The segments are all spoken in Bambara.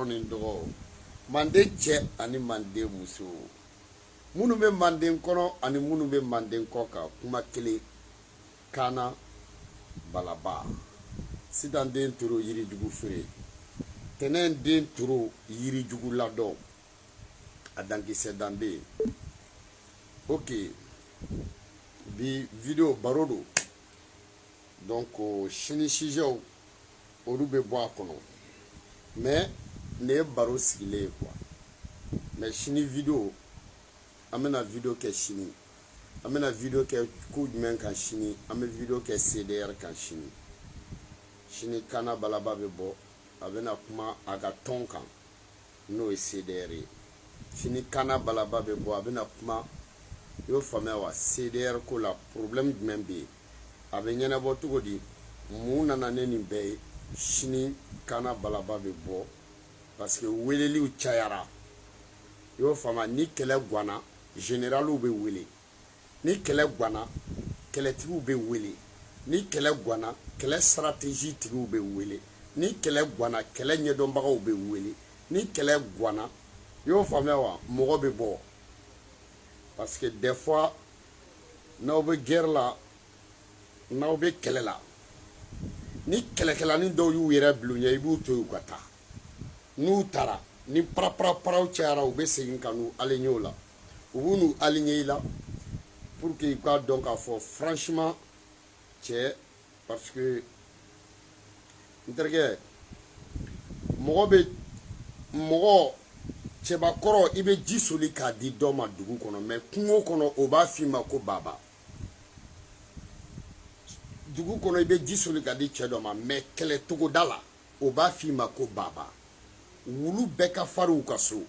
ni dɔgɔ manden cɛ ani manden muso minnu bɛ manden kɔnɔ ani minnu bɛ manden kɔ kan kuma kelen Kana Balaba sisan den toro yirijugu feere tɛnɛn den toro yirijugu ladɔn a dankisɛ dan bɛ yen ok bi video baro do donc sini sujet olu bɛ bɔ a kɔnɔ mais ne ye baro sigilen ye quoi mais sini video an bɛna video kɛ sini an bɛna video kɛ ko jumɛn kan sini an bɛ video kɛ CDR kan sini sini Kana Balaba bɛ bɔ a bɛna kuma a ka tɔn kan n'o ye CDR ye sini Kana Balaba bɛ bɔ a bɛna kuma i y'o faamuya wa CDR ko la problème jumɛn bɛ yen a bɛ ɲɛnabɔ cogo di mun nana ne nin bɛɛ ye sini Kana Balaba bɛ bɔ parce que weleliw cayara i y'o faamuya ni kɛlɛ ganna généraliw bɛ wele ni kɛlɛ ganna kɛlɛtigiw bɛ wele ni kɛlɛ ganna kɛlɛ stratégie tigiw bɛ wele ni kɛlɛ ganna kɛlɛ ɲɛdɔnbagaw bɛ wele ni kɛlɛ ganna i y'o faamuya wa mɔgɔ bɛ bɔ parce que des fois n'aw bɛ guerre la n'aw bɛ kɛlɛ la ni kɛlɛkɛlanin dɔw y'u yɛrɛ bila u ɲɛ i b'u to yen u ka taa n'u taara ni paraparaw cayara u bɛ segin ka n'u aligner o la u b'u n'u aligner i la pour que i k'a dɔn k'a fɔ franchement cɛ parce que n terikɛ mɔgɔ cɛbakɔrɔ i bɛ ji soli k'a di dɔ ma dugu kɔnɔ mais kungo kɔnɔ o b'a f'i ma ko baba dugu kɔnɔ i bɛ ji soli k'a di cɛ dɔ ma mais kɛlɛ togoda la o b'a f'i ma ko baba wulu bɛɛ ka farin u ka so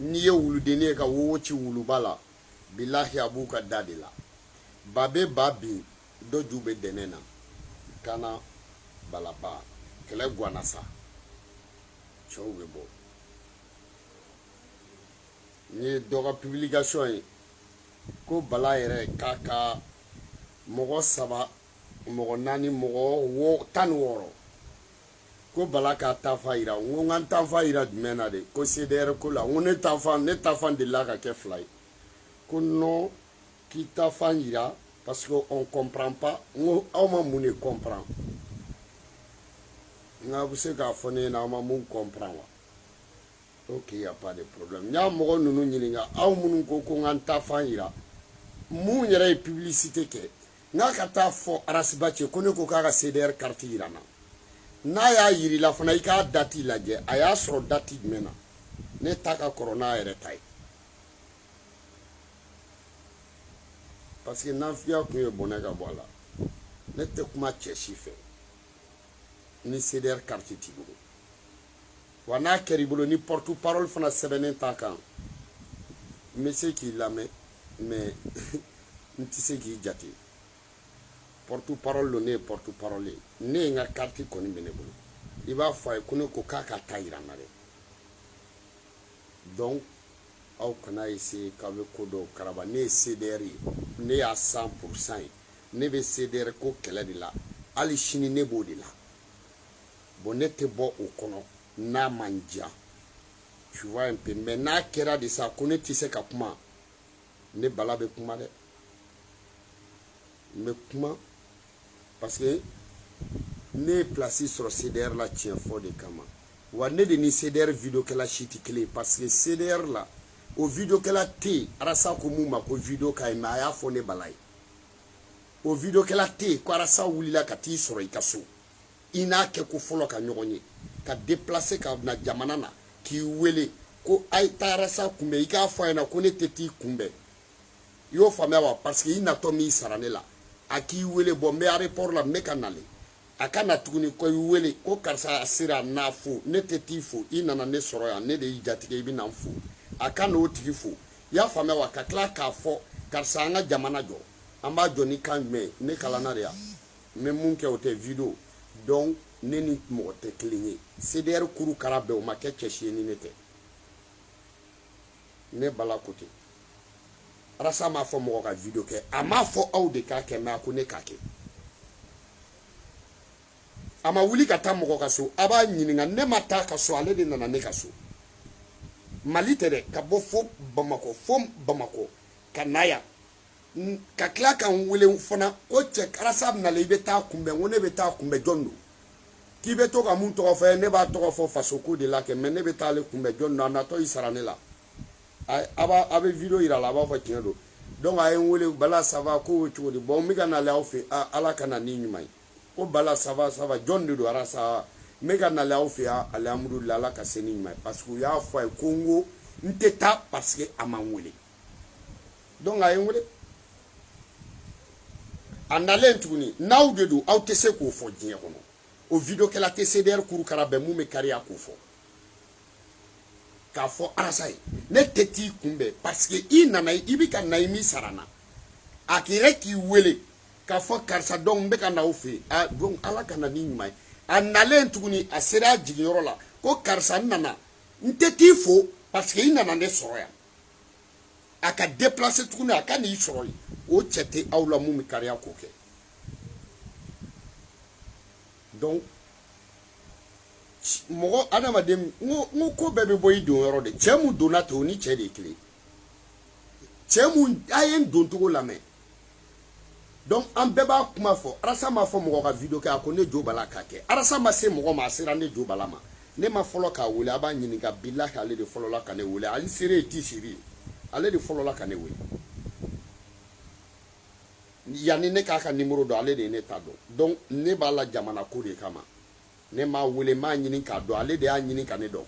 n'i ye wuludennin ye ka wowo ci wuluba la bilahi a b'u ka da de la ba bɛ ba bin dɔ ju bɛ dɛnɛn na Kana Balaba kɛlɛ ganna sa cɛw bɛ bɔ n ye dɔ ka publication ye ko Bala yɛrɛ k'a ka mɔgɔ 3 mɔgɔ 4 mɔgɔ 16 ko Bala k'a taafan yira n ko n ka n taafan yira jumɛn na de ko CDR ko la n ko ne taafan delila ka kɛ 2 ye ko non k'i taafan yira parce que on comprend pas n ko aw ma mun de comprend nka bɛ se k'a fɔ ne ɲɛna aw ma mun comprend wa ok y a pas de problème n y'a mɔgɔ ninnu ɲininka aw minnu ko ko n ka n taafan yira mun yɛrɛ ye publicité kɛ n k'a ka taa fɔ Arasiba cɛ ko ne ko k'a ka CDR carte yira n na n'a y'a yirila fana i k'a dati lajɛ a y'a sɔrɔ dati jumɛn na ne ta ka kɔrɔ n'a yɛrɛ ta ye parce que nafiya kun ye bɔnɛ ka bɔ a la ne tɛ kuma cɛ si fɛ ni CDR carte t'i bolo wa n'a kɛra i bolo ni porte parole fana sɛbɛnnen t'a kan n bɛ se k'i lamɛn mais n tɛ se k'i jate porte parole lo ne ye porte parole ye ne ye n ka carte kɔni bɛ ne bolo i b'a fɔ a ye ko ne ko k'a ka ta yira n na dɛ donc aw kana essayer k'aw bɛ ko dɔw karaba ne ye CDR ye ne y'a 100% ye ne bɛ CDR ko kɛlɛ de la hali sini ne b'o de la bon ne tɛ bɔ o kɔnɔ n'a man diya tu vois un peu mais n'a kɛra de sa ko ne tɛ se ka kuma ne Bala bɛ kuma dɛ n bɛ kuma parce que ne ye place sɔrɔ CDR la tiɲɛ fɔ de kama wa ne de ni CDR video kɛla si tɛ kelen parce que CDR la o video kɛla tɛ yen Arasa ko mun ma ko video ka ɲi mais a y'a fɔ ne Bala ye o video kɛla tɛ yen ko Arasa wulila ka t'i sɔrɔ i ka so i n'a kɛ ko fɔlɔ ka ɲɔgɔn ye ka déplacer ka na jamana na k'i wele ko a ye taa Arasa kunbɛn i k'a fɔ a ɲɛna ko ne tɛ t'i kunbɛn i y'o faamuya wa parce que i natɔ min sara ne la a k'i wele bɔn n bɛ aéroport la n bɛ ka nalen a ka na tuguni ko i wele ko karisa a sera n'a fo ne tɛ t'i fo i nana ne sɔrɔ yan ne de y'i jatigɛ i bɛ na n fo a ka n'o tigi fo i y'a faamuya wa ka tila k'a fɔ karisa an ka jamana jɔ an b'a jɔ ni kan jumɛn ne kalanna de yan n bɛ mun kɛ o tɛ video donc ne ni mɔgɔ tɛ kelen ye CDR kuru kara bɛɛ o ma kɛ cɛ si ye ni ne tɛ ne Bala ko ten Arasa m'a fɔ mɔgɔ ka video kɛ a m'a fɔ aw de k'a kɛ mais a ko ne k'a kɛ ama wuli ka taa mɔgɔ ka so a b'a ɲininka ne ma taa ka so ale de nana ne ka so Mali tɛ dɛ ka bɔ fo Bamako ka na yan ka tila ka n wele fana ko cɛ karasa bɛna i bɛ taa kunbɛn ko ne bɛ taa kunbɛn jɔn don k'i bɛ to ka mun tɔgɔ fɔ ne b'a tɔgɔ fɔ faso ko de la kɛ mais ne bɛ taa ale kunbɛn jɔn don a natɔ i sara ne la a bɛ video yira la a b'a fɔ tiɲɛ don donc a ye n wele Bala ça va ko cogo di bon n bɛ ka nale aw fɛ ala ka na ni ɲuman ye ko Bala ça va jɔn de don arasa n bɛ ka nale aw fɛ yan alhamdulillah ala ka se ni ɲuman ye parce que u y'a fɔ a ye ko n ko n tɛ taa parce que a ma n wele donc a ye n wele a nalen tuguni n'aw de don aw tɛ se k'o fɔ diɲɛ kɔnɔ o video kɛla tɛ CDR kurukara bɛn mun bɛ kariya k'o fɔ k'a fɔ arasa ye ne tɛ t'i kunbɛn parce que i nana i bɛ ka na i min sara n na a yɛrɛ k'i wele k'a fɔ karisa donc n bɛ ka na aw fɛ yen donc ala ka na ni ɲuman ye a nalen tuguni a sera a jiginyɔrɔ la ko karisa n nana n tɛ t'i fo parce que i nana ne sɔrɔ yan a ka déplacer tuguni a ka n'i sɔrɔ yen o cɛ tɛ aw la mun bɛ kariya k'o kɛ donc mɔgɔ adamaden n ko bɛɛ bɛ bɔ i don yɔrɔ de cɛ mun donna ten o ni cɛ de ye kelen cɛ mun a ye n don cogo lamɛn donc an bɛɛ b'a kuma fɔ arasa m'a fɔ mɔgɔ ka video kɛ a ko ne Jo Bala k'a kɛ arasa ma se mɔgɔ ma a sera ne Jo Bala ma ne ma fɔlɔ k'a wele a b'a ɲininka bilahi ale de fɔlɔ la ka ne wele ali sere ye ti siri ale de fɔlɔ la ka ne wele yanni ne k'a ka numéro dɔn ale de ye ne ta dɔn donc ne b'a la jamana ko de kama ne m'a wele m'a ɲini k'a dɔn ale de y'a ɲini ka ne dɔn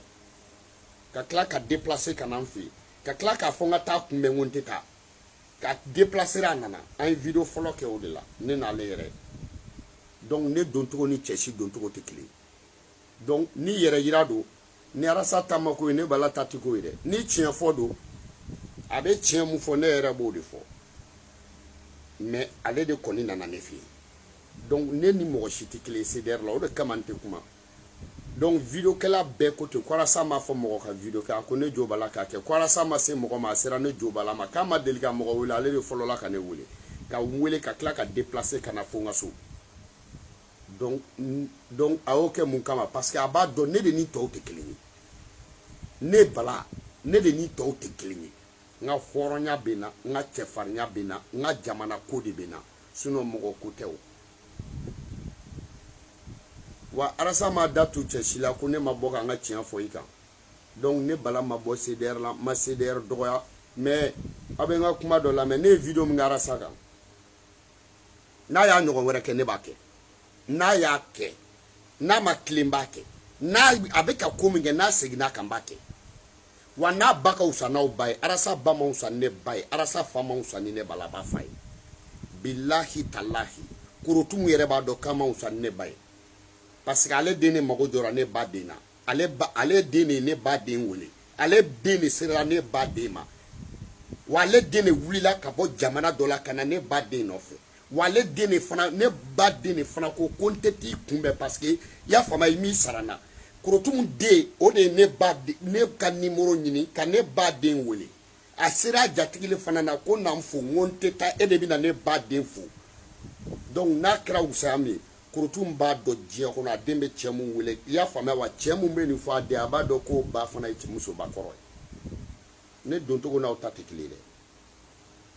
ka tila ka déplacer ka na n fɛ yen ka tila k'a fɔ n ka taa kunbɛn ko n tɛ taa ka déplacer a nana an ye video fɔlɔ kɛ o de la ne n'ale yɛrɛ donc ne doncogo ni cɛ si doncogo tɛ kelen donc ni yɛrɛ yira don ni arasa ta ma ko ye ne Bala ta tɛ ko ye dɛ ni tiɲɛ fɔ don a bɛ tiɲɛ mun fɔ ne yɛrɛ b'o de fɔ mais ale de kɔni nana ne fɛ yen donc ne ni mɔgɔ si tɛ kelen CDR la o de kama n tɛ kuma donc video kɛla bɛɛ ko ten ko arasa m'a fɔ mɔgɔ ka video kɛ a ko ne Jo Bala k'a kɛ ko arasa ma se mɔgɔ ma a sera ne Jo Bala ma k'a ma deli ka mɔgɔ wele ale de fɔlɔ la ka ne wele ka n wele ka tila ka déplacer ka na fo n ka so donc a y'o kɛ mun kama parce que a b'a dɔn ne de ni tɔw tɛ kelen ye ne Bala ne de ni tɔw tɛ kelen ye n ka hɔrɔnya bɛ n na n ka cɛfarinya bɛ n na n ka jamana ko de bɛ n na sinon mɔgɔ ko tɛ o wa arasa m'a da tu cɛ si la ko ne ma bɔ ka n ka tiɲɛ fɔ i kan donc ne Bala ma bɔ CDR la ma CDR dɔgɔya mais a bɛ n ka kuma dɔ lamɛn ne ye video min kɛ arasa kan n'a y'a ɲɔgɔn wɛrɛ kɛ ne b'a kɛ n'a y'a kɛ n'a ma tilen b'a kɛ n'a a bɛ ka ko min kɛ n'a seginna kan b'a kɛ wa n'a ba ka wusa n'aw ba ye arasa ba ma wusa ni ne ba ye arasa fa ma wusa ni ne Bala b'a fa ye bilahi talahi korotumu yɛrɛ b'a dɔn k'a ma wusa ni ne ba ye parce que ale den de mago jɔra ne ba den na ale den de ne ba den wele ale den de sera ne ba den ma wa ale den de wulila ka bɔ jamana dɔ la ka na ne ba den nɔfɛ wa ale den de fana ne ba den de fana ko n tɛ t'i kunbɛn parce que i y'a faamuya i min sara n na korotumu den o de ye ne ka numéro ɲini ka ne ba den wele a sera a jatigile fana na ko na n fo n ko n tɛ taa e de bɛ na ne ba den fo donc n'a kɛra wusaya min ye korotumu b'a dɔn diɲɛ kɔnɔ a den bɛ cɛ mun wele i y'a faamuya wa cɛ mun bɛ nin fɔ a den a b'a dɔn ko ba fana ye musoba kɔrɔ ye ne doncogo n'aw ta tɛ kelen ye dɛ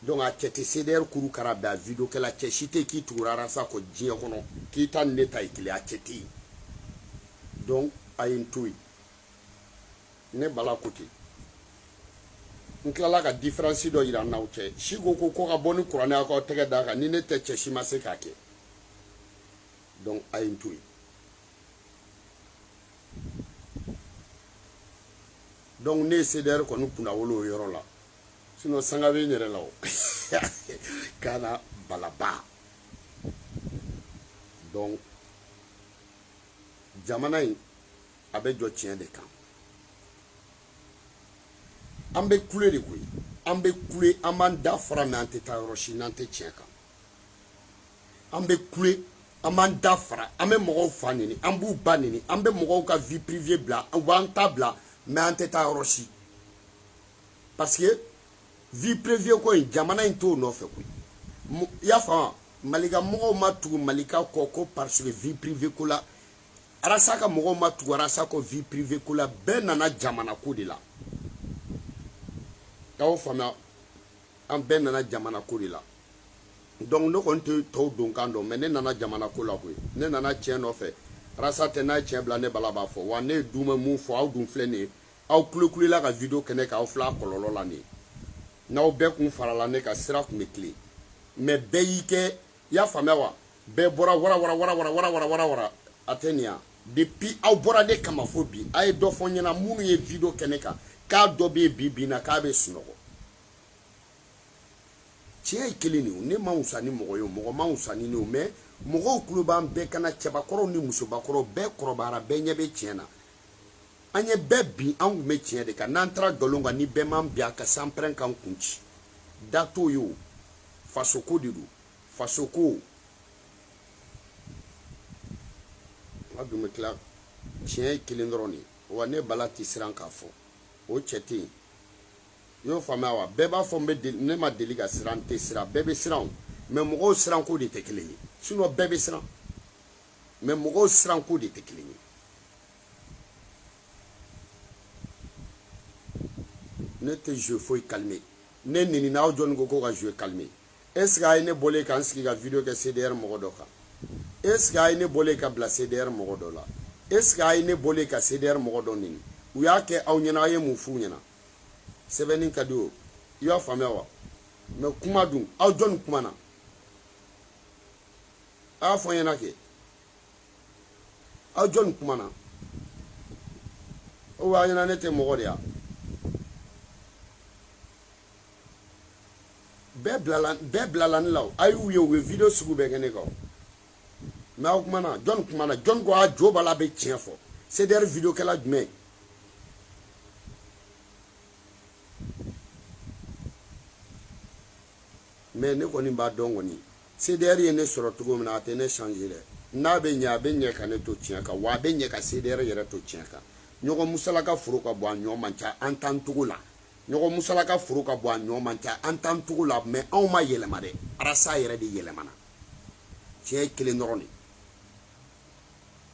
donc a cɛ tɛ CDR kurukara bɛɛ a video kɛla cɛ si tɛ k'i tugura arasa kɔ diɲɛ kɔnɔ k'i ta ni ne ta ye kelen a cɛ tɛ yen donc a ye n to yen ne Bala ko ten n tilala ka différence dɔ yira n n'aw cɛ si ko ka bɔ ni kuranɛ aw k'aw tɛgɛ d'a kan ni ne tɛ cɛ si ma se k'a kɛ donc a ye n to yen donc ne ye CDR kɔni kunna wolo o yɔrɔ la sinon sanga bɛ n yɛrɛ la o kana Balaba donc jamana in a bɛ jɔ tiɲɛ de kan an bɛ kule de koyi an bɛ kule an b'an da fara mɛ an tɛ taa yɔrɔ si n'an tɛ tiɲɛ kan an bɛ kule an b'an da fara an bɛ mɔgɔw fa neni an b'u ba neni an bɛ mɔgɔw ka vie privée bila u b'an ta bila mais an tɛ taa yɔrɔ si parce que vie privée ko in jamana in t'o nɔfɛ koyi i y'a faamu malika mɔgɔw ma tugu malika kɔ ko parce que vie privée ko la arasa ka mɔgɔw ma tugu arasa ko vie privée ko la bɛɛ nana jamana ko de la y'aw faamuya an bɛɛ nana jamana ko de la donc ne kɔni tɛ tɔw don kan dɔn mais ne nana jamana ko la koyi ne nana tiɲɛ nɔfɛ arasa tɛ n'a ye tiɲɛ bila ne bala b'a fɔ wa ne ye dun bɛ mun fɔ aw dun filɛ nin ye aw kulela ka video kɛnɛ kan aw filɛ a kɔlɔlɔ la nin ye n'aw bɛɛ kun farala ne ka sira kun bɛ tilen mais bɛɛ y'i kɛ i y'a faamuya wa bɛɛ bɔra wara a tɛ nin ya depuis aw bɔra ne kama fo bi a ye dɔ fɔ n ɲɛna minnu ye video kɛnɛ kan k'a dɔ bɛ yen bi in na k'a bɛ sunɔgɔ tiɲɛ ye kelen de ye ne ma wusa ni mɔgɔ ye mɔgɔ ma wusa ni ne ye mais mɔgɔw tulo b'an bɛɛ kana cɛbakɔrɔw ni musobakɔrɔw bɛɛ kɔrɔbayara bɛɛ ɲɛ bɛ tiɲɛ na an ye bɛɛ bin an kun bɛ tiɲɛ de kan n'an taara nkalon kan ni bɛɛ m'an bin a kan san pɛrɛn k'an kun ci da t'o ye o fasoko de don fasoko a dun bɛ tila tiɲɛ ye kelen dɔrɔn de wa ne bala tɛ siran k'a fɔ o cɛ tɛ yen i y'o faamuya wa bɛɛ b'a fɔ ne ma deli ka siran tɛ siran bɛɛ bɛ siran o mais mɔgɔw siranko de tɛ kelen ye sinon bɛɛ bɛ siran mais mɔgɔw siranko de tɛ kelen ye ne tɛ jouer foyi calmer ne nini n'aw jɔnni ko ko ka jouer calmer est ce que a ye ne bɔlen ka n sigi ka video kɛ CDR mɔgɔ dɔ kan est ce que a ye ne bɔlen ka bila CDR mɔgɔ dɔ la est ce que a ye ne bɔlen ka CDR mɔgɔ dɔ nini u y'a kɛ aw ɲɛna a ye mun f'u ɲɛna sɛbɛnni ka di o i y'a faamuya wa mais kuma dun aw jɔnni kumana a y'a fɔ n ɲɛna kɛ aw jɔnni kumana o b'a ɲɛna ne tɛ mɔgɔ de ya bɛɛ bilala ne la o a y'u ye u ye video sugu bɛɛ kɛ ne kan mais aw kumana jɔnni kumana jɔnni ko a jo bala bɛ tiɲɛ fɔ CDR video kɛla jumɛn mais ne kɔni b'a dɔn kɔni CDR ye ne sɔrɔ cogo min na a tɛ ne changer dɛ n'a bɛ ɲɛ a bɛ ɲɛ ka ne to tiɲɛ kan wa a bɛ ɲɛ ka CDR yɛrɛ to tiɲɛ kan ɲɔgɔn musalaka foro ka bɔ a ɲɔ man ca an t'an togo la ɲɔgɔn musalaka foro ka bɔ a ɲɔ man ca an t'an togo la mais anw ma yɛlɛma dɛ arasa yɛrɛ de yɛlɛmana tiɲɛ ye kelen dɔrɔn de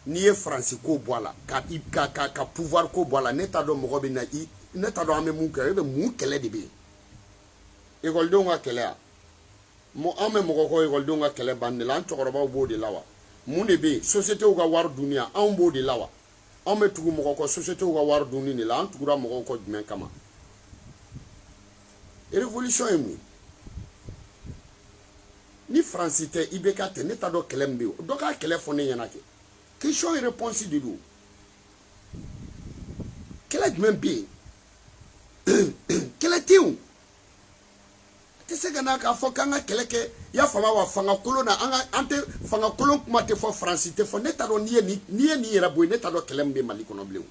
n'i ye faransi ko bɔ a la ka pouvoir ko bɔ a la ne t'a dɔn mɔgɔ bɛ na ne t'a dɔn an bɛ mun kɛ e bɛ mun kɛlɛ de bɛ yen ekɔlidenw ka kɛlɛ ya an bɛ mɔgɔ kɔ ekɔlidenw ka kɛlɛ ban de la an cɛkɔrɔbaw b'o de la wa mun de bɛ yen sociétéw ka wari dunniya anw b'o de la wa anw bɛ tugu mɔgɔ kɔ sociétéw ka wari dunni de la an tugura mɔgɔw kɔ jumɛn kama révolution ye mun ye ni faransi tɛ IBK tɛ ne t'a dɔn kɛlɛ min bɛ yen dɔ ka kɛlɛ fɔ ne ɲɛna kɛ question et réponse de don kɛlɛ jumɛn bɛ yen kɛlɛ tɛ yen a tɛ se ka na k'a fɔ k'an ka kɛlɛ kɛ i y'a faamuya wa fanga kolon na an tɛ fanga kolon kuma tɛ fɔ faransi tɛ fɔ ne t'a dɔn n'i ye nin yɛrɛ bɔ yen ne t'a dɔn kɛlɛ min bɛ Mali kɔnɔ bilen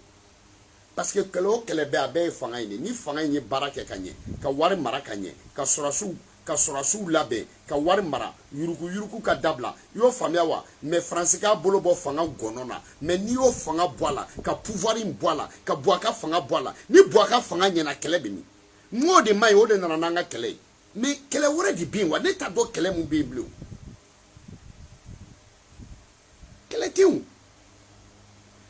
parce que kɛlɛ o kɛlɛ bɛɛ a bɛɛ ye fanga in de ni fanga in ye baara kɛ ka ɲɛ ka wari mara ka ɲɛ ka sɔrɔsiw labɛn ka wari mara yuruku ka dabila i y'o faamuya wa mais faransi k'a bolo bɔ fanga gɔnɔ na mais n'i y'o fanga bɔ a la ka pouvoir in bɔ a la ka Bouaka fanga bɔ a la ni Bouaka fanga ɲɛna kɛlɛ bɛ min n'o de ma ɲi o de nana n'an ka kɛlɛ ye mais kɛlɛ wɛrɛ de bɛ yen wa ne t'a dɔn kɛlɛ mun bɛ yen bilen kɛlɛ tɛ yen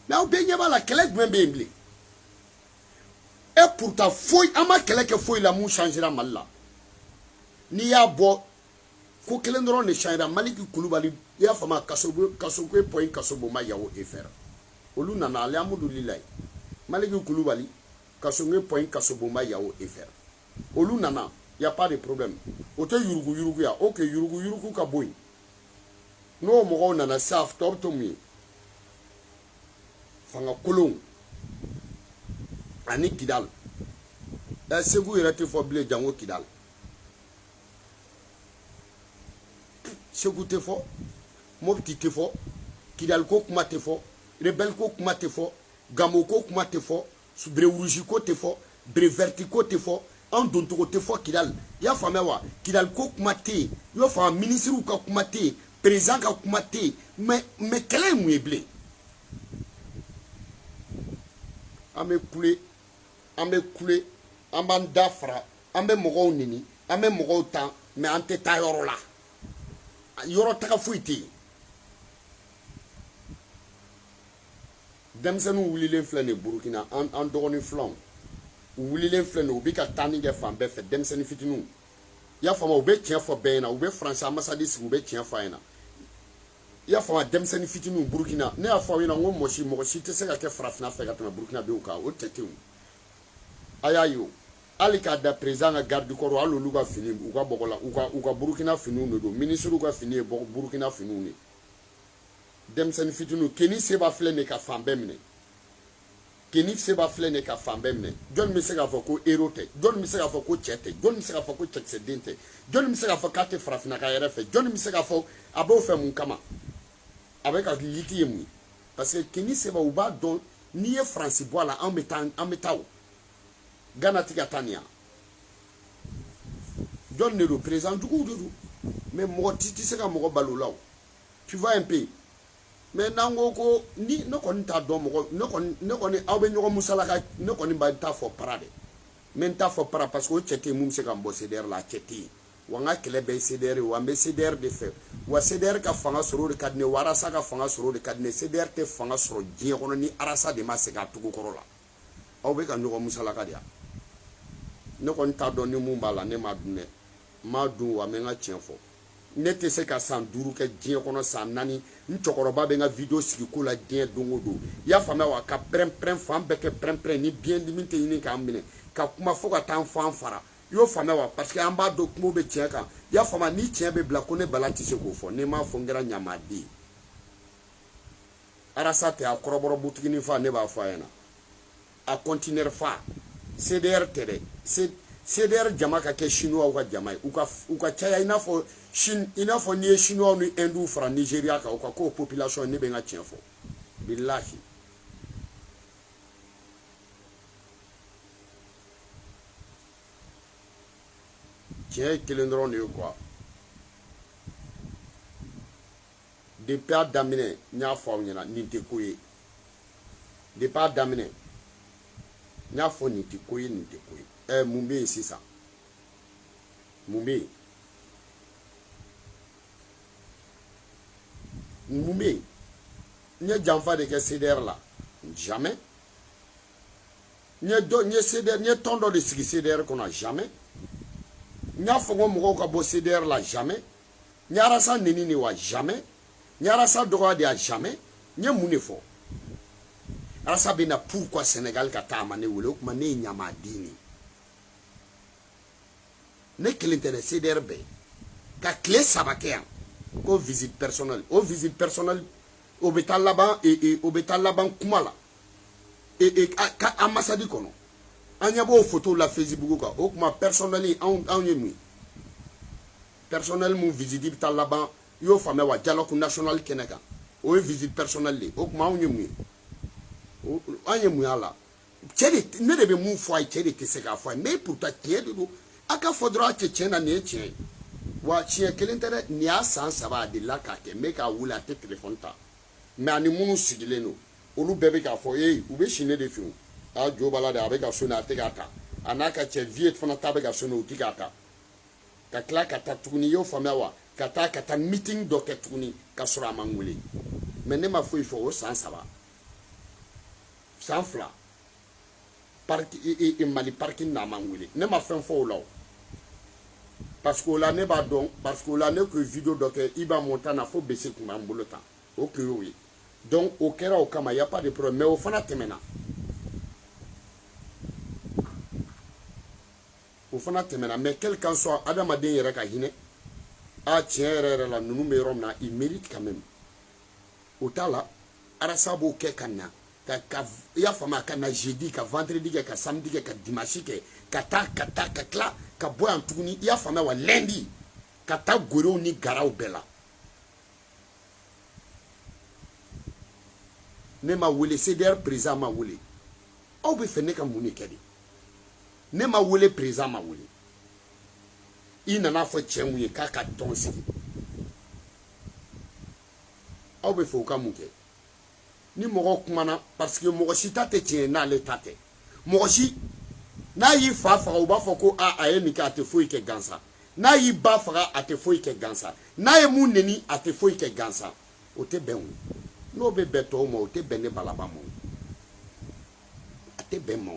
mais aw bɛɛ ɲɛ b'a la kɛlɛ jumɛn bɛ yen bilen et pourtant foyi an ma kɛlɛ kɛ foyi la mun changera Mali la n'i y'a bɔ ko kelen dɔrɔn de changera Maliki Kulubali i y'a faamuya Kasokwe point Kasoboma Yao FR olu nana alhamdulilayi Maliki Kulubali Kasokwe point Kasoboma Yao FR olu nana y a pas de problème o tɛ yurugu ya ok yurugu ka bɔ yen n'o mɔgɔw nana sa tɔ bɛ to mun ye fanga kolon ani Kidal Segu yɛrɛ tɛ fɔ bilen jango Kidal Segu tɛ fɔ Mopti tɛ fɔ Kidal ko kuma tɛ fɔ rebelle ko kuma tɛ fɔ Gamo ko kuma tɛ fɔ Brewuruji ko tɛ fɔ Breverti ko tɛ fɔ an dontogo tɛ fɔ Kidal i y'a faamuya wa Kidal ko kuma tɛ yen i y'o faamu ministres ka kuma tɛ yen président ka kuma tɛ yen mais kɛlɛ ye mun ye bilen an bɛ kule an b'an da fara an bɛ mɔgɔw nini an bɛ mɔgɔw tan mais an tɛ taa yɔrɔ la yɔrɔ taga foyi tɛ yen denmisɛnninw wulilen filɛ nin Burukina an dɔgɔnin filanw u wulilen filɛ nin u bɛ ka taani kɛ fan bɛɛ fɛ denmisɛnnin fitininw i y'a faamu u bɛ tiɲɛ fɔ bɛɛ ɲɛna u bɛ faransi ambasadi sigi u bɛ tiɲɛ fɔ a ɲɛna i y'a faamu denmisɛnnin fitininw Burukina ne y'a fɔ aw ɲɛna n ko mɔgɔ si tɛ se ka kɛ farafinna fɛ ka tɛmɛ Burukina denw kan o tɛ ten o a y'a ye o hali k'a da président ka garde corps hali olu ka fini u ka bɔgɔ la u ka Burukina finiw de don ministre ka fini ye Burukina finiw de denmisɛnnin fitininw Keni Seba filɛ nin ka fan bɛɛ minɛ Keni Seba filɛ nin ka fan bɛɛ minɛ jɔn bɛ se k'a fɔ ko héros tɛ jɔn bɛ se k'a fɔ ko cɛ tɛ jɔn bɛ se k'a fɔ ko cɛkisɛden tɛ jɔn bɛ se k'a fɔ k'a tɛ farafinnaka yɛrɛ fɛ jɔn bɛ se k'a fɔ a b'o fɛ mun kama a bɛ ka liti ye mun ye parce que Keni Seba u b'a dɔn n'i ye faransi bɔ a la an bɛ taa o Ghana ti ka taa nin yan jɔn de don président juguw de don mais mɔgɔ ti se ka mɔgɔ balo la o tu vois un peu mais n'an ko ni ne kɔni t'a dɔn mɔgɔ ne kɔni aw bɛ ɲɔgɔn musalaka ne kɔni b'a t'a fɔ para de mais n t'a fɔ para parce que o cɛ tɛ yen mun bɛ se ka n bɔ CDR la a cɛ tɛ yen wa n ka kɛlɛ bɛɛ ye CDR ye wa n bɛ CDR de fɛ wa CDR ka fanga sɔrɔ o de ka di ne wa arasa ka fanga sɔrɔ o de ka di ne CDR tɛ fanga sɔrɔ diɲɛ kɔnɔ ni arasa de ma segin a tugu kɔrɔ la aw bɛ ka ɲɔgɔn musalaka de yan ne kɔni t'a dɔn ni mun b'a la ne m'a dun dɛ n m'a dun wa n bɛ n ka tiɲɛ fɔ ne tɛ se ka san 5 kɛ diɲɛ kɔnɔ san 4 n cɛkɔrɔba bɛ n ka video sigi ko la diɲɛ don o don i y'a faamuya wa ka pɛrɛn-pɛrɛn fan bɛɛ kɛ pɛrɛn-pɛrɛn ni biyɛn dimi tɛ ɲini k'an minɛ ka kuma fo ka taa an fɔ an fara i y'o faamuya wa parce que an b'a dɔn kungo bɛ tiɲɛ kan i y'a faamuya ni tiɲɛ bɛ bila ko ne Bala tɛ se k'o fɔ ni m'a fɔ n kɛra ɲamaden ye arasa tɛ a kɔrɔbɔrɔ butiginin fa ne b'a fɔ a ɲɛna a conteneur fa CDR tɛ dɛ CDR jama ka kɛ chinois ka jama ye u ka caya i n'a fɔ n'i ye chinois ni Hindu fara Nigeria kan u ka k'o population ne bɛ n ka tiɲɛ fɔ bilahi tiɲɛ ye kelen dɔrɔn de ye quoi depuis a daminɛ n y'a fɔ aw ɲɛna nin tɛ ko ye depuis a daminɛ n y'a fɔ nin tɛ ko ye nin tɛ ko ye mun bɛ yen sisan mun bɛ yen mun bɛ yen n ye janfa de kɛ CDR la jamais n ye tɔn dɔ de sigi CDR kɔnɔ jamais n y'a fɔ ko mɔgɔw ka bɔ CDR la jamais n ye arasa neni de wa jamais n ye arasa dɔgɔya de ya jamais n ye mun de fɔ arasa bɛ na pourquoi Sénégal ka taa a ma ne wele o tuma ne ye ɲamaden ye ne kelen tɛ dɛ CDR bɛɛ ka tile 3 kɛ yan ko visite personnelle o visite personnelle o bɛ taa laban kuma la ka ambassade kɔnɔ an ɲɛ b'o photo la Facebook kan o tuma personnel anw ye mun ye personnel mun visite bɛ taa laban i y'o faamuya wa dialogue national kɛnɛ kan o ye visite personnelle de o tuma anw ye mun ye an ye mun y'a la ne de bɛ mun fɔ a ye cɛ de tɛ se k'a fɔ a ye mais pourtant tiɲɛ de don a ka fɔ dɔrɔn a cɛ tiɲɛ na nin ye tiɲɛ ye wa tiɲɛ kelen tɛ dɛ nin y'a san 3 a delila k'a kɛ mais k'a wuli a tɛ téléphone ta mais ani minnu sigilen don olu bɛɛ bɛ k'a fɔ u bɛ si ne de fɛ o a jo b'a la dɛ a bɛ ka sonné a tɛ k'a ta a n'a ka cɛ vie fana ta bɛ ka sonné o tɛ k'a ta ka tila ka taa tuguni i y'o faamuya wa ka taa meeting dɔ kɛ tuguni ka sɔrɔ a ma n wele mais ne ma foyi fɔ o san 3 san 2 Mali parking n'a ma n wele ne ma fɛn fɔ o la o parce que o la ne b'a dɔn parce que o la ne kun ye video dɔ kɛ Iba Montana fo bese kun b'an bolo tan o kun y'o ye donc o kɛra o kama y a pas de problème mais o fana tɛmɛna mais quel qu'en soit adamaden yɛrɛ ka hinɛ tiɲɛ yɛrɛ la ninnu bɛ yɔrɔ min na il mérite quand même o t'a la arasa b'o kɛ ka na ka i y'a faamuya ka na jeudi ka vendredi kɛ ka samedi kɛ ka dimanche kɛ ka tila ka bɔ yan tuguni i y'a faamuya wa lundi ka taa gorow ni garaw bɛɛ la ne ma wele CDR président ma wele aw bɛ fɛ ne ka mun de kɛ de ne ma wele président ma wele i nana fɔ cɛ mun ye k'a ka tɔn sigi aw bɛ fɛ o ka mun kɛ ni mɔgɔ kumana parce que mɔgɔ si ta tɛ tiɲɛ n'ale ta tɛ mɔgɔ si n'a y'i fa faga u b'a fɔ ko a ye nin kɛ a tɛ foyi kɛ gansan n'a y'i ba faga a tɛ foyi kɛ gansan n'a ye mun neni a tɛ foyi kɛ gansan o tɛ bɛn o n'o bɛ bɛn tɔw ma o tɛ bɛn ne balaba ma te bɛn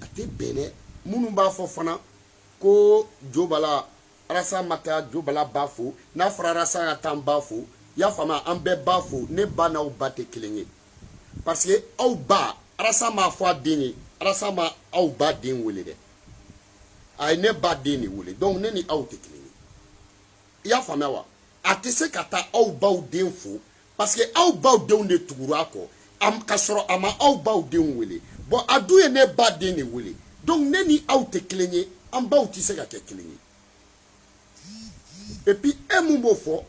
a tɛ bɛn dɛ. Minnu b'a fɔ fana ko Jo Bala Arasa ma taa Jo Bala b'a fo n'a fɔra Arasa ka taa n b'a fo i y'a faamuya an bɛɛ b'a fo ne ba n'aw ba tɛ kelen ye parce que aw ba Arasa m'a fɔ a den ye Arasa ma aw ba den wele dɛ a ye ne ba den de wele donc ne ni aw tɛ kelen ye i y'a faamuya wa a tɛ se ka taa aw baw den fo parce que aw baw denw de tugura a kɔ ka sɔrɔ a ma aw baw den wele bon a dun ye ne ba den de wele donc ne ni aw tɛ kelen ye an baw tɛ se ka kɛ kelen ye et puis e mun b'o fɔ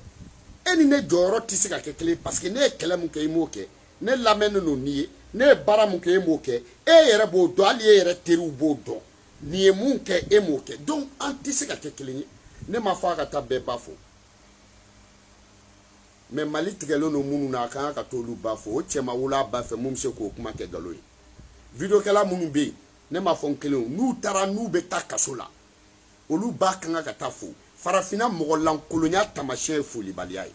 e ni ne jɔyɔrɔ tɛ se ka kɛ kelen ye parce que ne ye kɛlɛ mun kɛ i m'o kɛ ne lamɛnnen don n'i ye ne ye baara mun kɛ e m'o kɛ e yɛrɛ b'o dɔn hali e yɛrɛ teriw b'o dɔn nin ye mun kɛ e m'o kɛ donc an tɛ se ka kɛ kelen ye ne ma fɔ a ka taa bɛɛ ba fo mais Mali tigɛlen don minnu na a kan ka t'olu ba fo o cɛ ma wolo a ba fɛ mun bɛ se k'o kuma kɛ nkalon ye vidéokɛla minnu bɛ yen ne ma fɔ n kelen o n'u taara n'u bɛ taa kaso la olu ba kan ka taa fo farafinna mɔgɔ lankolonya tamasiyɛn ye folibaliya ye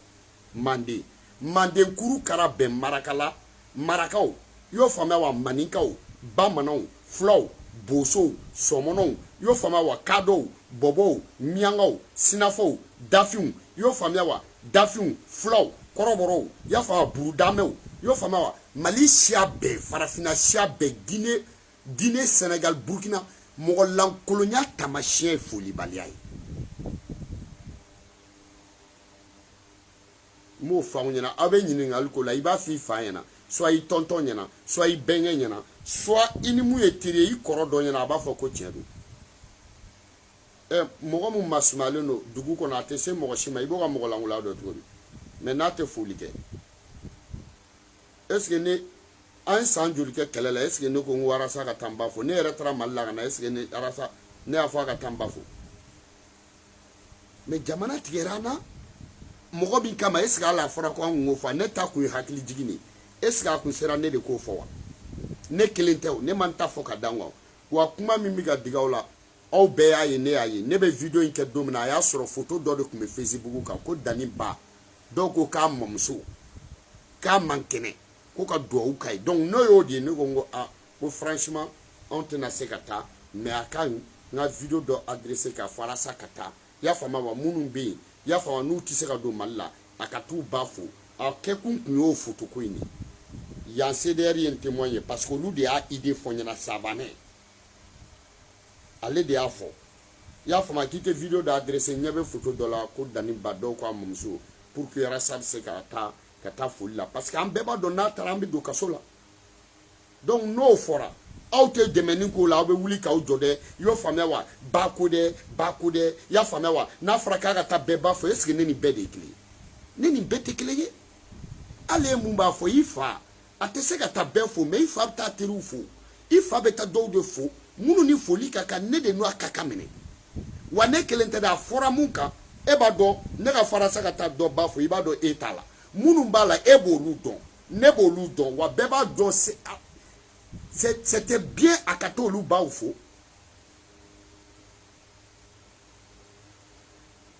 manden kuru kara bɛn marakala marakaw i y'o faamuya wa maninkaw bamananw fulaw bosow sɔmɔnɔw i y'o faamuya wa kadɔw bɔbɔw miyangaw sinafaw dafinw i y'o faamuya wa dafinw fulaw kɔrɔbɔrɔw i y'a faamuya burudamɛw i y'o faamuya wa Mali siya bɛɛ farafinna siya bɛɛ Guinée Sénégal Burkina mɔgɔ lankolonya tamasiyɛn ye folibaliya ye n b'o fɔ anw ɲɛna aw bɛ ɲininkali ko la i b'a fɔ i fa ɲɛna soit i tɔntɔn ɲɛna soit i bɛnkɛ ɲɛna soit i ni mun ye teri ye i kɔrɔ dɔ ɲɛna a b'a fɔ ko tiɲɛ don mɔgɔ mun masumalen don dugu kɔnɔ a tɛ se mɔgɔ si ma i b'o ka mɔgɔ lankolon dɔ cogo di mais n'a tɛ foli kɛ est ce que ne an san joli kɛ kɛlɛ la est ce que ne ko n ko Arasa ka taa n ba fo ne yɛrɛ taara Mali la ka na est ce que ne Arasa ne y'a fɔ a ka taa n ba fo mais jamana tigɛra an na mɔgɔ min kama est ce que hali a fɔra ko an k'o fɔ ne ta kun ye hakili jigin de est ce que a kun sera ne de k'o fɔ wa ne kelen tɛ o ne man ta fɔ ka dan wa kuma min bɛ ka diga aw la aw bɛɛ y'a ye ne y'a ye ne bɛ video in kɛ don min na a y'a sɔrɔ photo dɔ de tun bɛ Facebook kan ko Dani ba dɔw ko k'a mamuso k'a man kɛnɛ ko ka duwawu k'a ye donc n'o y'o de ye ne ko n ko ko franchement anw tɛna se ka taa mais a ka ɲi n ka video dɔ adressé ka fɔ Arasa ka taa i y'a faamuya wa minnu bɛ yen i y'a faamuya n'u tɛ se ka don Mali la a ka t'u ba fo a kɛkun tun y'o photo ko in de yan CDR ye n témoin ye parce que olu de y'a idée fɔ ɲɛna sabanɛ ale de y'a fɔ i y'a faamuya k'i tɛ video dɔ adressé ɲɛ bɛ photo dɔ la ko Dani ba dɔw ko a mamuso pour que Arasa bɛ se ka taa foli la parce que an bɛɛ b'a dɔn n'a taara an bɛ don kaso la donc n'o fɔra aw tɛ dɛmɛni k'o la aw bɛ wuli k'aw jɔ dɛ i y'o faamuya wa ba ko dɛ i y'a faamuya wa n'a fɔra k'a ka taa bɛɛ ba fɔ est ce que ne ni bɛɛ de ye kelen ye ne ni bɛɛ tɛ kelen ye hali e mun b'a fɔ i fa a tɛ se ka taa bɛɛ fo mais i fa bɛ taa teriw fo i fa bɛ taa dɔw de fo minnu ni foli ka kan ne de n'o a ka kan minɛ wa ne kelen tɛ dɛ a fɔra mun kan e b'a dɔn ne ka fara sa ka taa dɔ ba fo i b'a dɔn e t'a la minnu b'a la e b'olu dɔn ne b'olu dɔn wa bɛɛ b'a dɔn c'était bien a ka t'olu baw fo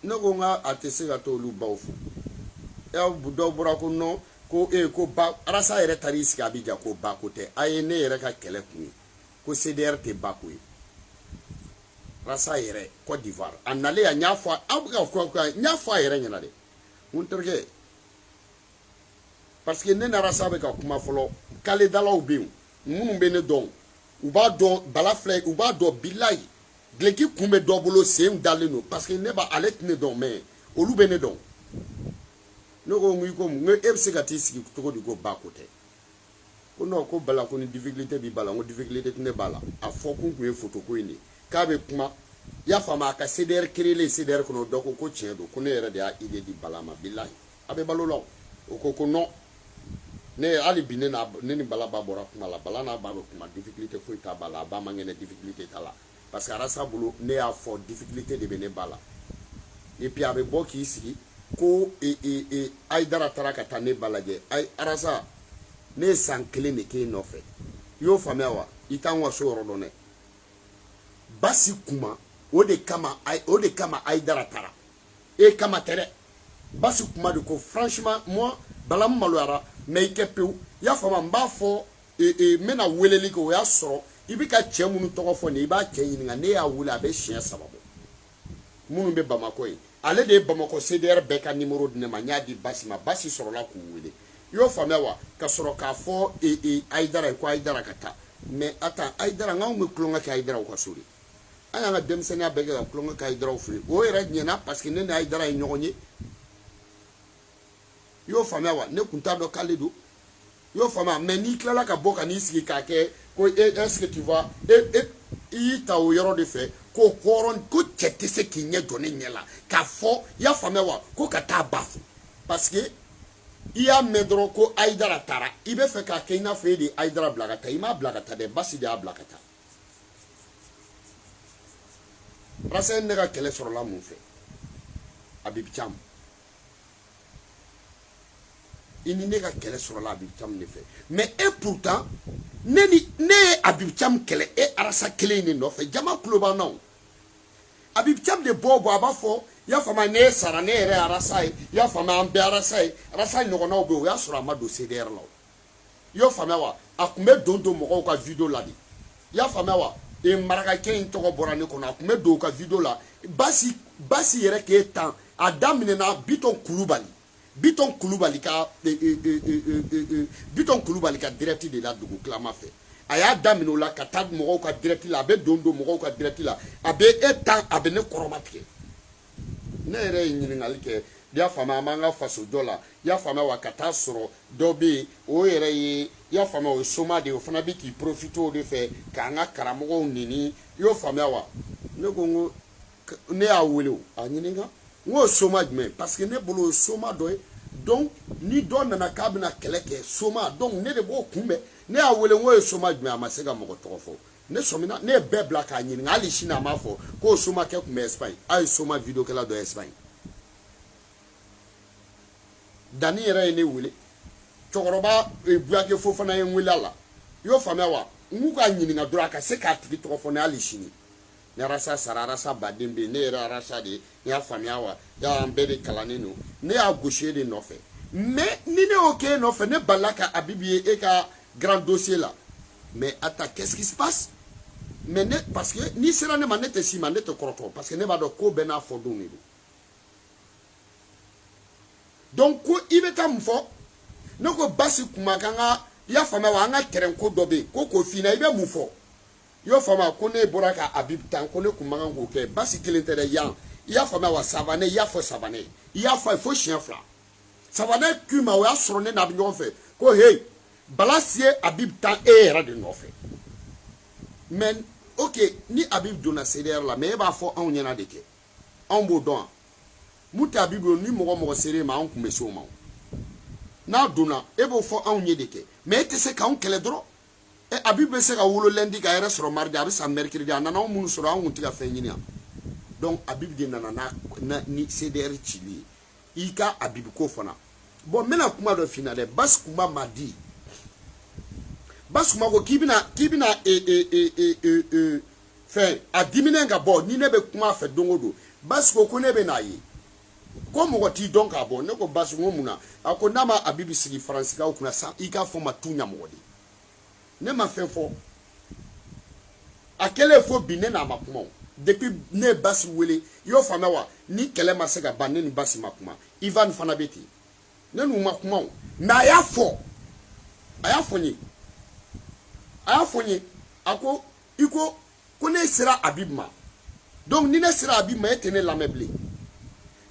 ne ko n ka a tɛ se ka t'olu baw fo dɔw bɔra ko non ko ko ba Arasa yɛrɛ taara i sigi Abidjan ko ba ko tɛ a ye ne yɛrɛ ka kɛlɛ kun ye ko CDR tɛ ba ko ye Arasa yɛrɛ Côte d'Ivoire a nalen yan n y'a fɔ aw bɛ ka fɔ n y'a fɔ a yɛrɛ ɲɛna dɛ n terikɛ parce que ne ni Arasa bɛ ka kuma fɔlɔ kaledalaw bɛ yen minnu bɛ ne dɔn u b'a dɔn bala filɛ u b'a dɔn bilayi gileki kun bɛ dɔ bolo sen dalen don parce que ne b'a ale tɛ ne dɔn mais olu bɛ ne dɔn ne ko n ko e bɛ se ka t'i sigi cogo di ko ba ko tɛ ko non ko bala ko ni difficulté b'i ba la n ko difficulté tɛ ne b'a la a fɔ kun tun ye photo ko in de k'a bɛ kuma i y'a faamu a ka CDR créer CDR kɔnɔ dɔ ko tiɲɛ don ko ne yɛrɛ de y'a idée di bala ma bilayi a bɛ balo la o ko non ne hali bi ne ni bala ba bɔra kuma la bala n'a ba bɛ kuma difficulté foyi t'a ba la a ba man kɛnɛ difficulté t'a la parce que Arasa bolo ne y'a fɔ difficulté de bɛ ne ba la et puis a bɛ bɔ k'i sigi ko Aïdara taara ka taa ne ba lajɛ Arasa ne ye san 1 de k'e nɔfɛ i y'o faamuya wa i t'an ka so yɔrɔ dɔn dɛ Basi kuma o de kama Aïdara taara e kama tɛ dɛ Basi kuma de ko franchement moi balam maloyara mais ike peu ya fama mba fo mena weleli ko ya soro ibika che munu toko fo ni ba che yinga ne ya wula be chien sababu munu be Bamako yi ale de Bamako CDR beka numéro de ma nya di basi soro la ku wele yo fama wa ka soro ka fo aidara ko aidara kata mais ata aidara nga ngi klonga ka aidara ko suri aya nga demsenia bega ka klonga ka aidara furi o era nyena parce que ne aidara yi nyonye yo fama wa ne kunta do kaledo yo fama mais ni klala ka boka ni sigi ka ke ko est-ce que tu vois i ta o yoro de fait ko koron ko chete se kinye jone nyela ka fo ya fama wa ko ka ta bafu parce que il y a medro ko aidara tara ibe fe ka ke ina fe di aidara blagata ima blagata de basi de blagata rasa ne ka kele soro la mun fe Habib Thiam ini ne ka kele soro la Habib Thiam ne fe mais et pourtant ne Habib Thiam kele e arasa kele ni no fe jama kloba non Habib Thiam de bobo abafo ya fama ne sara ne re arasai ya fama ambe arasai no na obo ya sura ma do CDR law yo fama wa akume dondo mo ka video la di ya fama wa e maraka ken to ko borane ko na akume do ka video la basi yere ke tan adamine na biton kulubali ka direct de la dugu klama fe aya damino la ka tad mo ka direct la be dondo mo ka direct la abe etan abe ne koromatike ne re nyingali ke ya fama manga faso dola ya fama wakata soro dobi o yere yi ya fama o soma de o fana bi ki profito de fe ka nga karamo nini yo fama wa ne gongo ne awelo anyininga ngo soma me parce que ne bolo soma do donc ni don na kabina keleke soma donc ne de bo kumbe ne awele ngo soma me amasega mo tofo ne somina ne be black anyininga ali shina mafo ko soma ke kumbe Espagne ay soma video kala do Espagne dani yere ne wule chokoroba buake fofana en wilala yo fama wa nguka nyininga duraka se ka tiki tofona ali shini ne rasa sararasa badimbe ne rasa de ya famia wa ya ambede kalanino ne a gaucher de nofe mais ni ne ok nofe ne balaka abibie e ka grand dossier là mais attends qu'est-ce qui se passe mais ne parce que ni sera ne manete si manete kroto parce que ne ba do ko bena fodo ni donc ko ibeta mfo noko basi kumakanga ya fama wa nga terenko dobe ko fina ibe mufo yo fama ko ne boraka Habib Tan ko ne kumanga ko ke basi kilentere yan ya fama wa savane ya fo savane ya fo chien fla savane kuma wa soro ne na bi fe ko hey balasie Habib Tan era de no fe men ok ni Habib dona CDR la mais ba fo on nyana de ke on bo don muta Habib ni mo sere ma on kumeso ma na dona e bo fo on nye de ke mais te se ka on kele dro e Habib se ka wolo lundi ka era soro mardi abi sa mercredi anana on mun soro on tiga fe nyinia donc Habib de nana na ni CDR chili ika Habib ko fona bon mena kuma do finale bas kuma madi bas kuma ko kibina fe adimine nga bo ni ne be kuma fe dongodo bas ko ne be na yi ko mo ti donc abo ne ko bas ngomuna ako nama Habib sigi France ka okuna sa ika fo matunya modi ne ma fait fort à quel faut biner na makuma depuis ne basi wele yo fama wa ni kele masega banne ni basi makuma Ivan fanabeti ne nu makuma na ya fo aya fonyi ako iko ko ne sera Habib ma donc ni ne sera Habib ma etene la meublé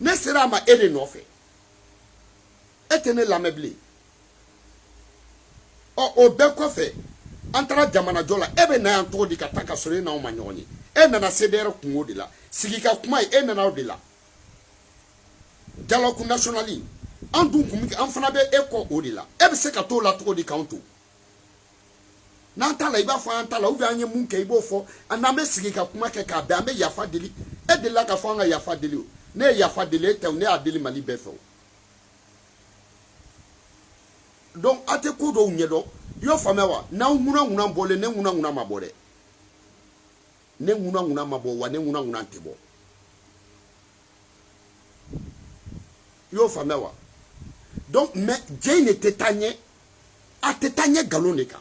ne sera ma ere no fait etene la meublé o be ko fait antara jamana jola ebe na yanto di kataka sore na o manyoni e na CDR kungo de la sigika kuma e na o de la dialogue nationali andu kumiki anfana be eko o de la ebe se ka to la to di kanto na antala iba fo antala u anye munke ibo fo aname sigika kuma ke ka be ame yafa deli e de la ka fo nga yafa deli o ne yafa deli te ne adeli mali befo donc ate ko do nyedo yo famewa na nguna bole ne nguna mabore ne nguna mabo wa ne nguna ntebo yo famewa Donc, mais Jane était tagné, a te tagné galoneka,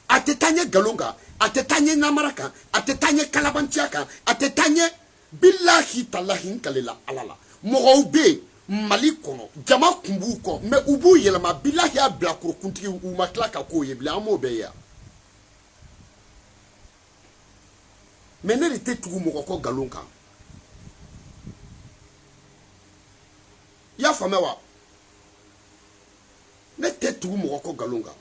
a te tagné galonga, a te tagné namaraka, a te tagné kalabantiaka, a te tagné billahi talahin kalela alala. Moraube, Mali kono, jama kumbu ko, mais ubu yelama billahi a blako kuntiki ou maklaka ko yebla amo beya. Mais ne était tout moko galonka. Ya famewa. Ne te tugu mɔgɔ ko galon kan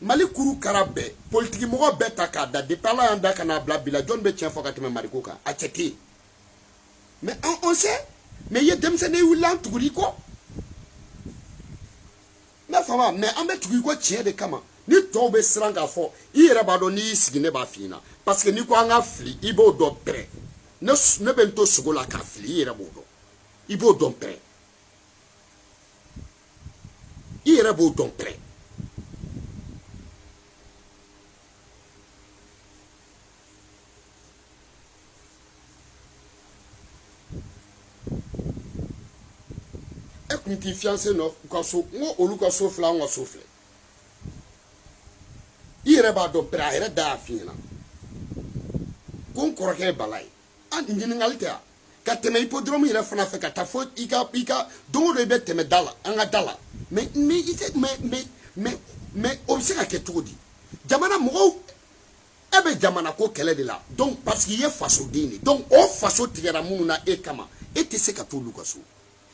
Mali kuru kara bɛɛ politiki mɔgɔ bɛɛ ta k'a da depuis Ala y'an da ka n'a bila bi la jɔn bɛ tiɲɛ fɔ ka tɛmɛ Mariko kan a cɛ tɛ yen mais on sait mais i ye denmisɛnnin wuli an tugura i kɔ ne fama mais an bɛ tugu i kɔ tiɲɛ de kama ni tɔw bɛ siran k'a fɔ i yɛrɛ b'a dɔn n'i y'i sigi ne b'a f'i ɲɛna parce que n'i ko an ka fili i b'o dɔn pɛrɛ ne bɛ n to sogo la k'a fili i yɛrɛ b'o dɔn i b'o dɔn pɛrɛ i yɛrɛ b'o dɔn pɛrɛ e kun t'i fiancé nɔ u ka so n ko olu ka so filɛ an ka so filɛ i yɛrɛ b'a dɔn pɛrɛ a yɛrɛ da y'a f'i ɲɛna ko n kɔrɔkɛ ye bala ye an ɲininkali tɛ yan ka tɛmɛ hippodrome yɛrɛ fana fɛ ka taa fo i ka don o don i bɛ tɛmɛ da la an ka da la mais o bɛ se ka kɛ cogo di jamana mɔgɔw e bɛ jamana ko kɛlɛ de la donc parce que i ye fasoden de donc o faso tigɛra minnu na e kama e tɛ se ka t'olu ka so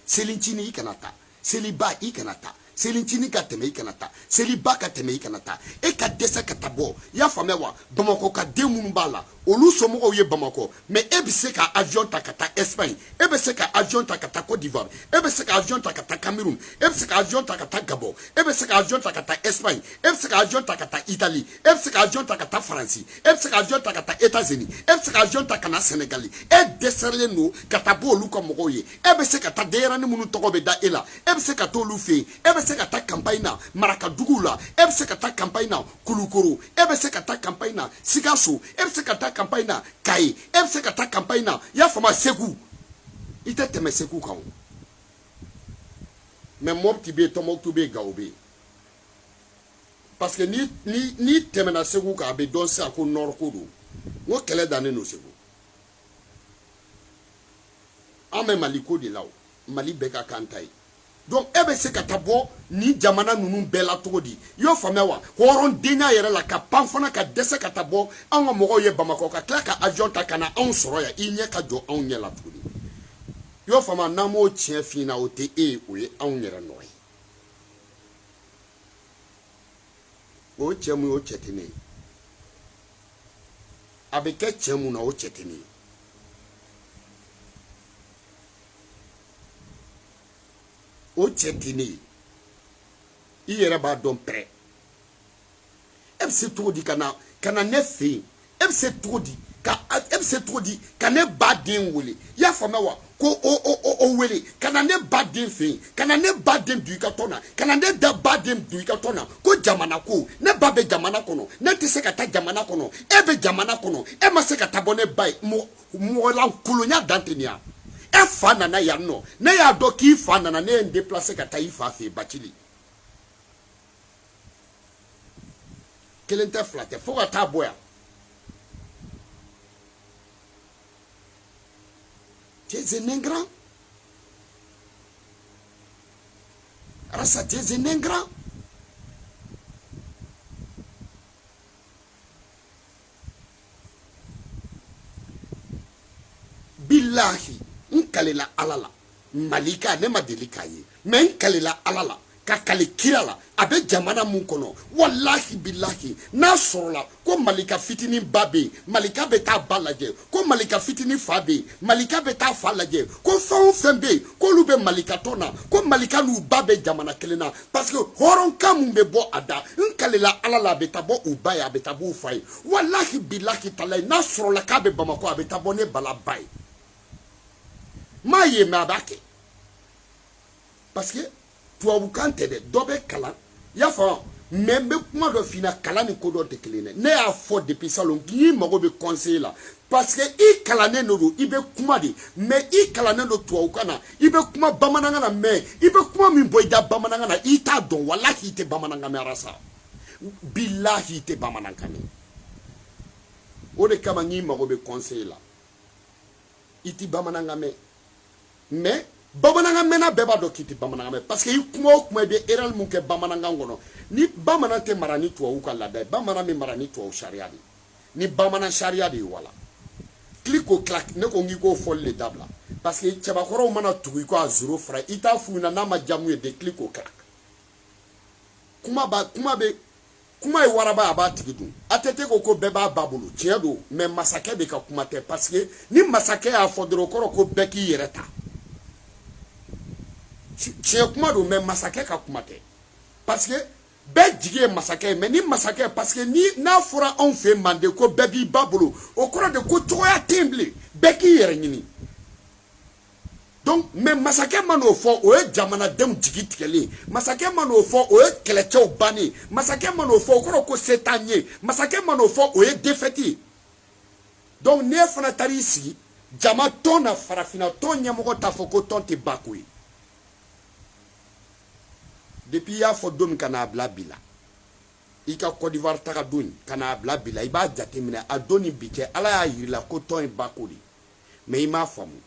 selincinin i kana taa seliba i kana taa selincinin ka tɛmɛ i kana taa seliba ka tɛmɛ i kana taa e ka dɛsɛ ka taa bɔ i y'a faamuya wa Bamakɔ ka den minnu b'a la olu somɔgɔw ye Bamakɔ mais e bɛ se ka avion ta ka taa Espagne e bɛ se ka avion ta ka taa Côte d'Ivoire e bɛ se ka avion ta ka taa Cameroun e bɛ se ka avion ta ka taa Gabon e bɛ se ka avion ta ka taa Espagne e bɛ se ka avion ta ka taa Italie e bɛ se ka avion ta ka taa France e bɛ se ka avion ta ka taa États-Unis e bɛ se ka avion ta ka na Sénégal e dɛsɛlen don ka taa bɔ olu ka mɔgɔw ye e bɛ se ka taa denyɛrɛnin minnu tɔgɔ bɛ da e la e bɛ se ka t'olu fɛ yen e bɛ se ka taa campagne na Marakadugu la e bɛ se ka taa campagne na Kulukoro e bɛ se ka taa campagne na Sikaso e bɛ se ka taa campagne na Kayi e bɛ se ka taa campagne na i y'a faamu Segu i tɛ tɛmɛ Segu kan o mais Mopti bɛ yen Tɔnbukutu bɛ yen Gawo bɛ yen parce que ni tɛmɛna Segu kan a bɛ dɔn sisan ko Nord ko don n ko kɛlɛ dannen don Segu an bɛ Mali ko de la o Mali bɛɛ ka kan ta ye donc e bɛ se ka taa bɔ ni jamana ninnu bɛɛ la cogo di i y'o faamuya wa hɔrɔndenya yɛrɛ la ka pan fana ka dɛsɛ ka taa bɔ anw ka mɔgɔw ye Bamakɔ ka tila ka avion ta ka na anw sɔrɔ yan i ɲɛ ka jɔ anw ɲɛ la tuguni i y'o faamuya n'an m'o tiɲɛ f'i ɲɛna o tɛ e ye o ye anw yɛrɛ nɔ ye o cɛ mun ye o cɛ tɛ ne ye a bɛ kɛ cɛ mun na o cɛ tɛ ne ye o cɛ tɛ ne ye i yɛrɛ b'a dɔn pɛrɛ e bɛ se cogo di ka na ne fɛ yen e bɛ se cogo di ka ne ba den wele i y'a faamuya wa ko o wele ka na ne ba den fɛ yen ka na ne ba den don i ka tɔn na ka na ne da ba den don i ka tɔn na ko jamana ko ne ba bɛ jamana kɔnɔ ne tɛ se ka taa jamana kɔnɔ e bɛ jamana kɔnɔ e ma se ka taa bɔ ne ba ye mɔgɔlankolonya dan tɛ nin ya e fa nana yan nɔ ne y'a dɔn k'i fa nana ne ye n déplacer ka taa i fa fɛ yen Bacili kelen tɛ fila tɛ fo ka taa bɔ yan tu es un ingrat Rassa, tu es un ingrat billahi n kalela Ala la Malika ne ma deli k'a ye mais n kalela Ala la ka kale kira la a bɛ jamana mun kɔnɔ wallahi billahi n'a sɔrɔla ko Malika fitinin ba bɛ yen Malika bɛ taa ba lajɛ ko Malika fitinin fa bɛ yen Malika bɛ taa fa lajɛ ko fɛn o fɛn bɛ yen k'olu bɛ Malika tɔn na ko Malika n'u ba bɛ jamana kelen na parce que hɔrɔnkan mun bɛ bɔ a da n kalela Ala la a bɛ taa bɔ u ba ye a bɛ taa bɔ u fa ye wallahi billahi talayi n'a sɔrɔla k'a bɛ Bamakɔ a bɛ taa bɔ ne bala ba ye m'a ye mais a b'a kɛ parce que tubabukan tɛ dɛ dɔ bɛ kalan i y'a faamu mais n bɛ kuma dɔ f'i ɲɛna kalan ni ko dɔn tɛ kelen dɛ ne y'a fɔ depuis salon k'i mago bɛ conseiller la parce que i kalane no do ibe kuma de mais i kalane do to ukana ibe kuma bamananga na mais ibe kuma min boy da bamananga na ita don wallahi te bamananga me arasa billahi te bamananga me o de kama ngi mago be conseil la iti bamananga me mais bamananga me na beba do kiti bamananga me parce que i kuma be eral mun ke bamananga ngono ni bamanan te marani to ukala da bamanan me marani to sharia di ni bamanan sharia di wala clic au clac ne ko ngi ko folle dabla parce que tchaba khoro mana tugu ko azuro fra ita funa na ma jamu de clic au clac kuma e waraba aba tigidu atete ko beba babulu tiedo mais masake be ka kuma te parce que ni masake a fodoro koro ko beki yereta tie kuma do mais masake ka kuma te parce que be jige masake mais ni masake parce que ni na fura on fait mande ko bebi babulu o koro de ko toya temble beki yere nyini donc mais masake mano fo o e jamana dem jigi tikele masake mano fo o e kelecho bani masake mano fo koro ko setanye masake mano fo o e defeti donc ne fana tarisi jama tona farafina ton nyamogo tafoko ton te bakui depuis ya fo dom kana bla bila ika Côte d'Ivoire taka dun kana bla bila iba jatemina adoni bike ala ya yirila ko ton e bakuri mais ima famu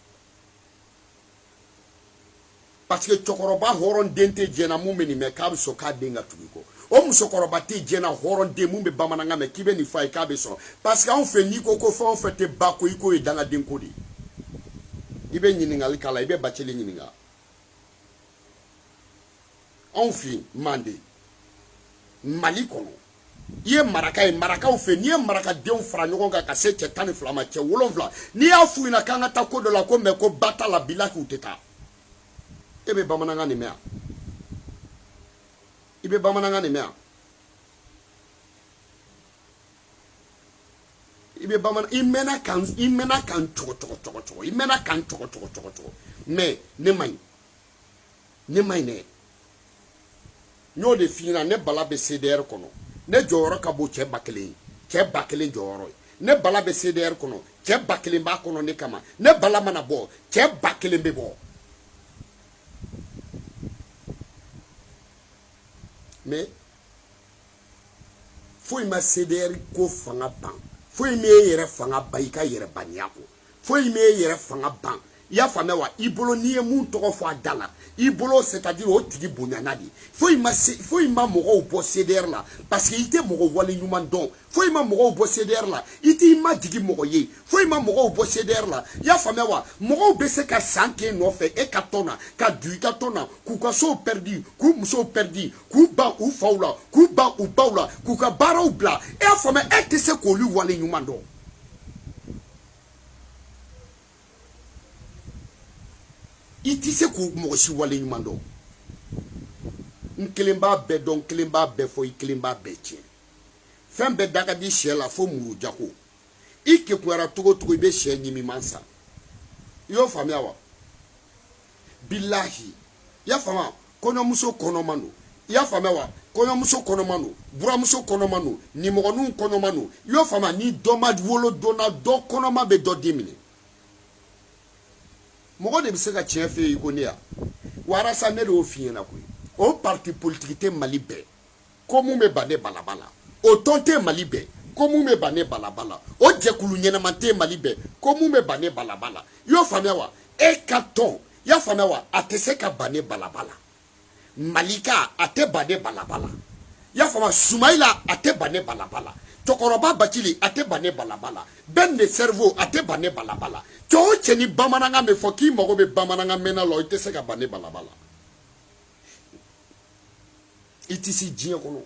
parce que chokoroba horon dente jena mumeni me kabe so ka denga tugiko o musokoroba te jena horon de mumbe bamananga me kibe ni fay kabe so parce que on fait ni koko fo on fait te bako iko e danga denko di ibe nyininga kala ibe bacheli nyininga on fait mande mali kono ye maraka on fait ni maraka de on fra nyogon ka se tani flama che wolonvla ni afu ina kanga ta ko de la ko me ko bata la bilaki uteta ibe bamananga ni mea ibe bamananga ni mea ibe bamana imena kan toko imena kan toko mais ne mai ne nyo de fina ne bala be CDR kono ne joro ka bo che bakele joro ne bala be CDR kono che bakele ba kono ne kama ne bala mana bo che bakele be bo mais foi ma CDR ko fanga ban foi me yere fanga baika yere banyako foi me yere fanga ban ya fame wa ibolo niye mun toko fo adala ibolo c'est-à-dire o tigi bonyanadi foi ma mogo bo CDR la parce que ite mogo wali nyuma don foi ma mogo bo CDR la ite ma digi mogo ye foi ma mogo bo CDR la ya fame wa mogo be se ka sanke no fe e ka tona ka du ka tona ku ka so perdu ku muso perdu ku ba u faula ku ba u baula ku ka bara u bla e fame e te se ko lu wali nyuma don iti se ko mo si wale nyumando nkelemba be don kelemba be fo ikelemba be tie fembe daga di shela fo muru jako ike kwara togo be she nyimi mansa yo famia wa billahi ya fama kono muso kono manu ya fama wa kono muso kono manu bura muso kono manu ni mo nu kono manu yo fama ni domad wolo dona do kono ma be do dimini mogo de biseka chefe ikonia warasa ne do fiena ko o parti politique te malibe komu me bane balabala o tonte malibe komu me bane balabala o jekulu nyena mante malibe komu me bane balabala yo famewa e katon ya famewa ateseka bane balabala malika ate bane balabala ya fama sumaila ate bane balabala tokoroba bakili ate bane balabala ben de cerveau ate bane balabala to cheni bamananga me foki mogo be bamananga mena lo ite se ka bane balabala itisi jien kono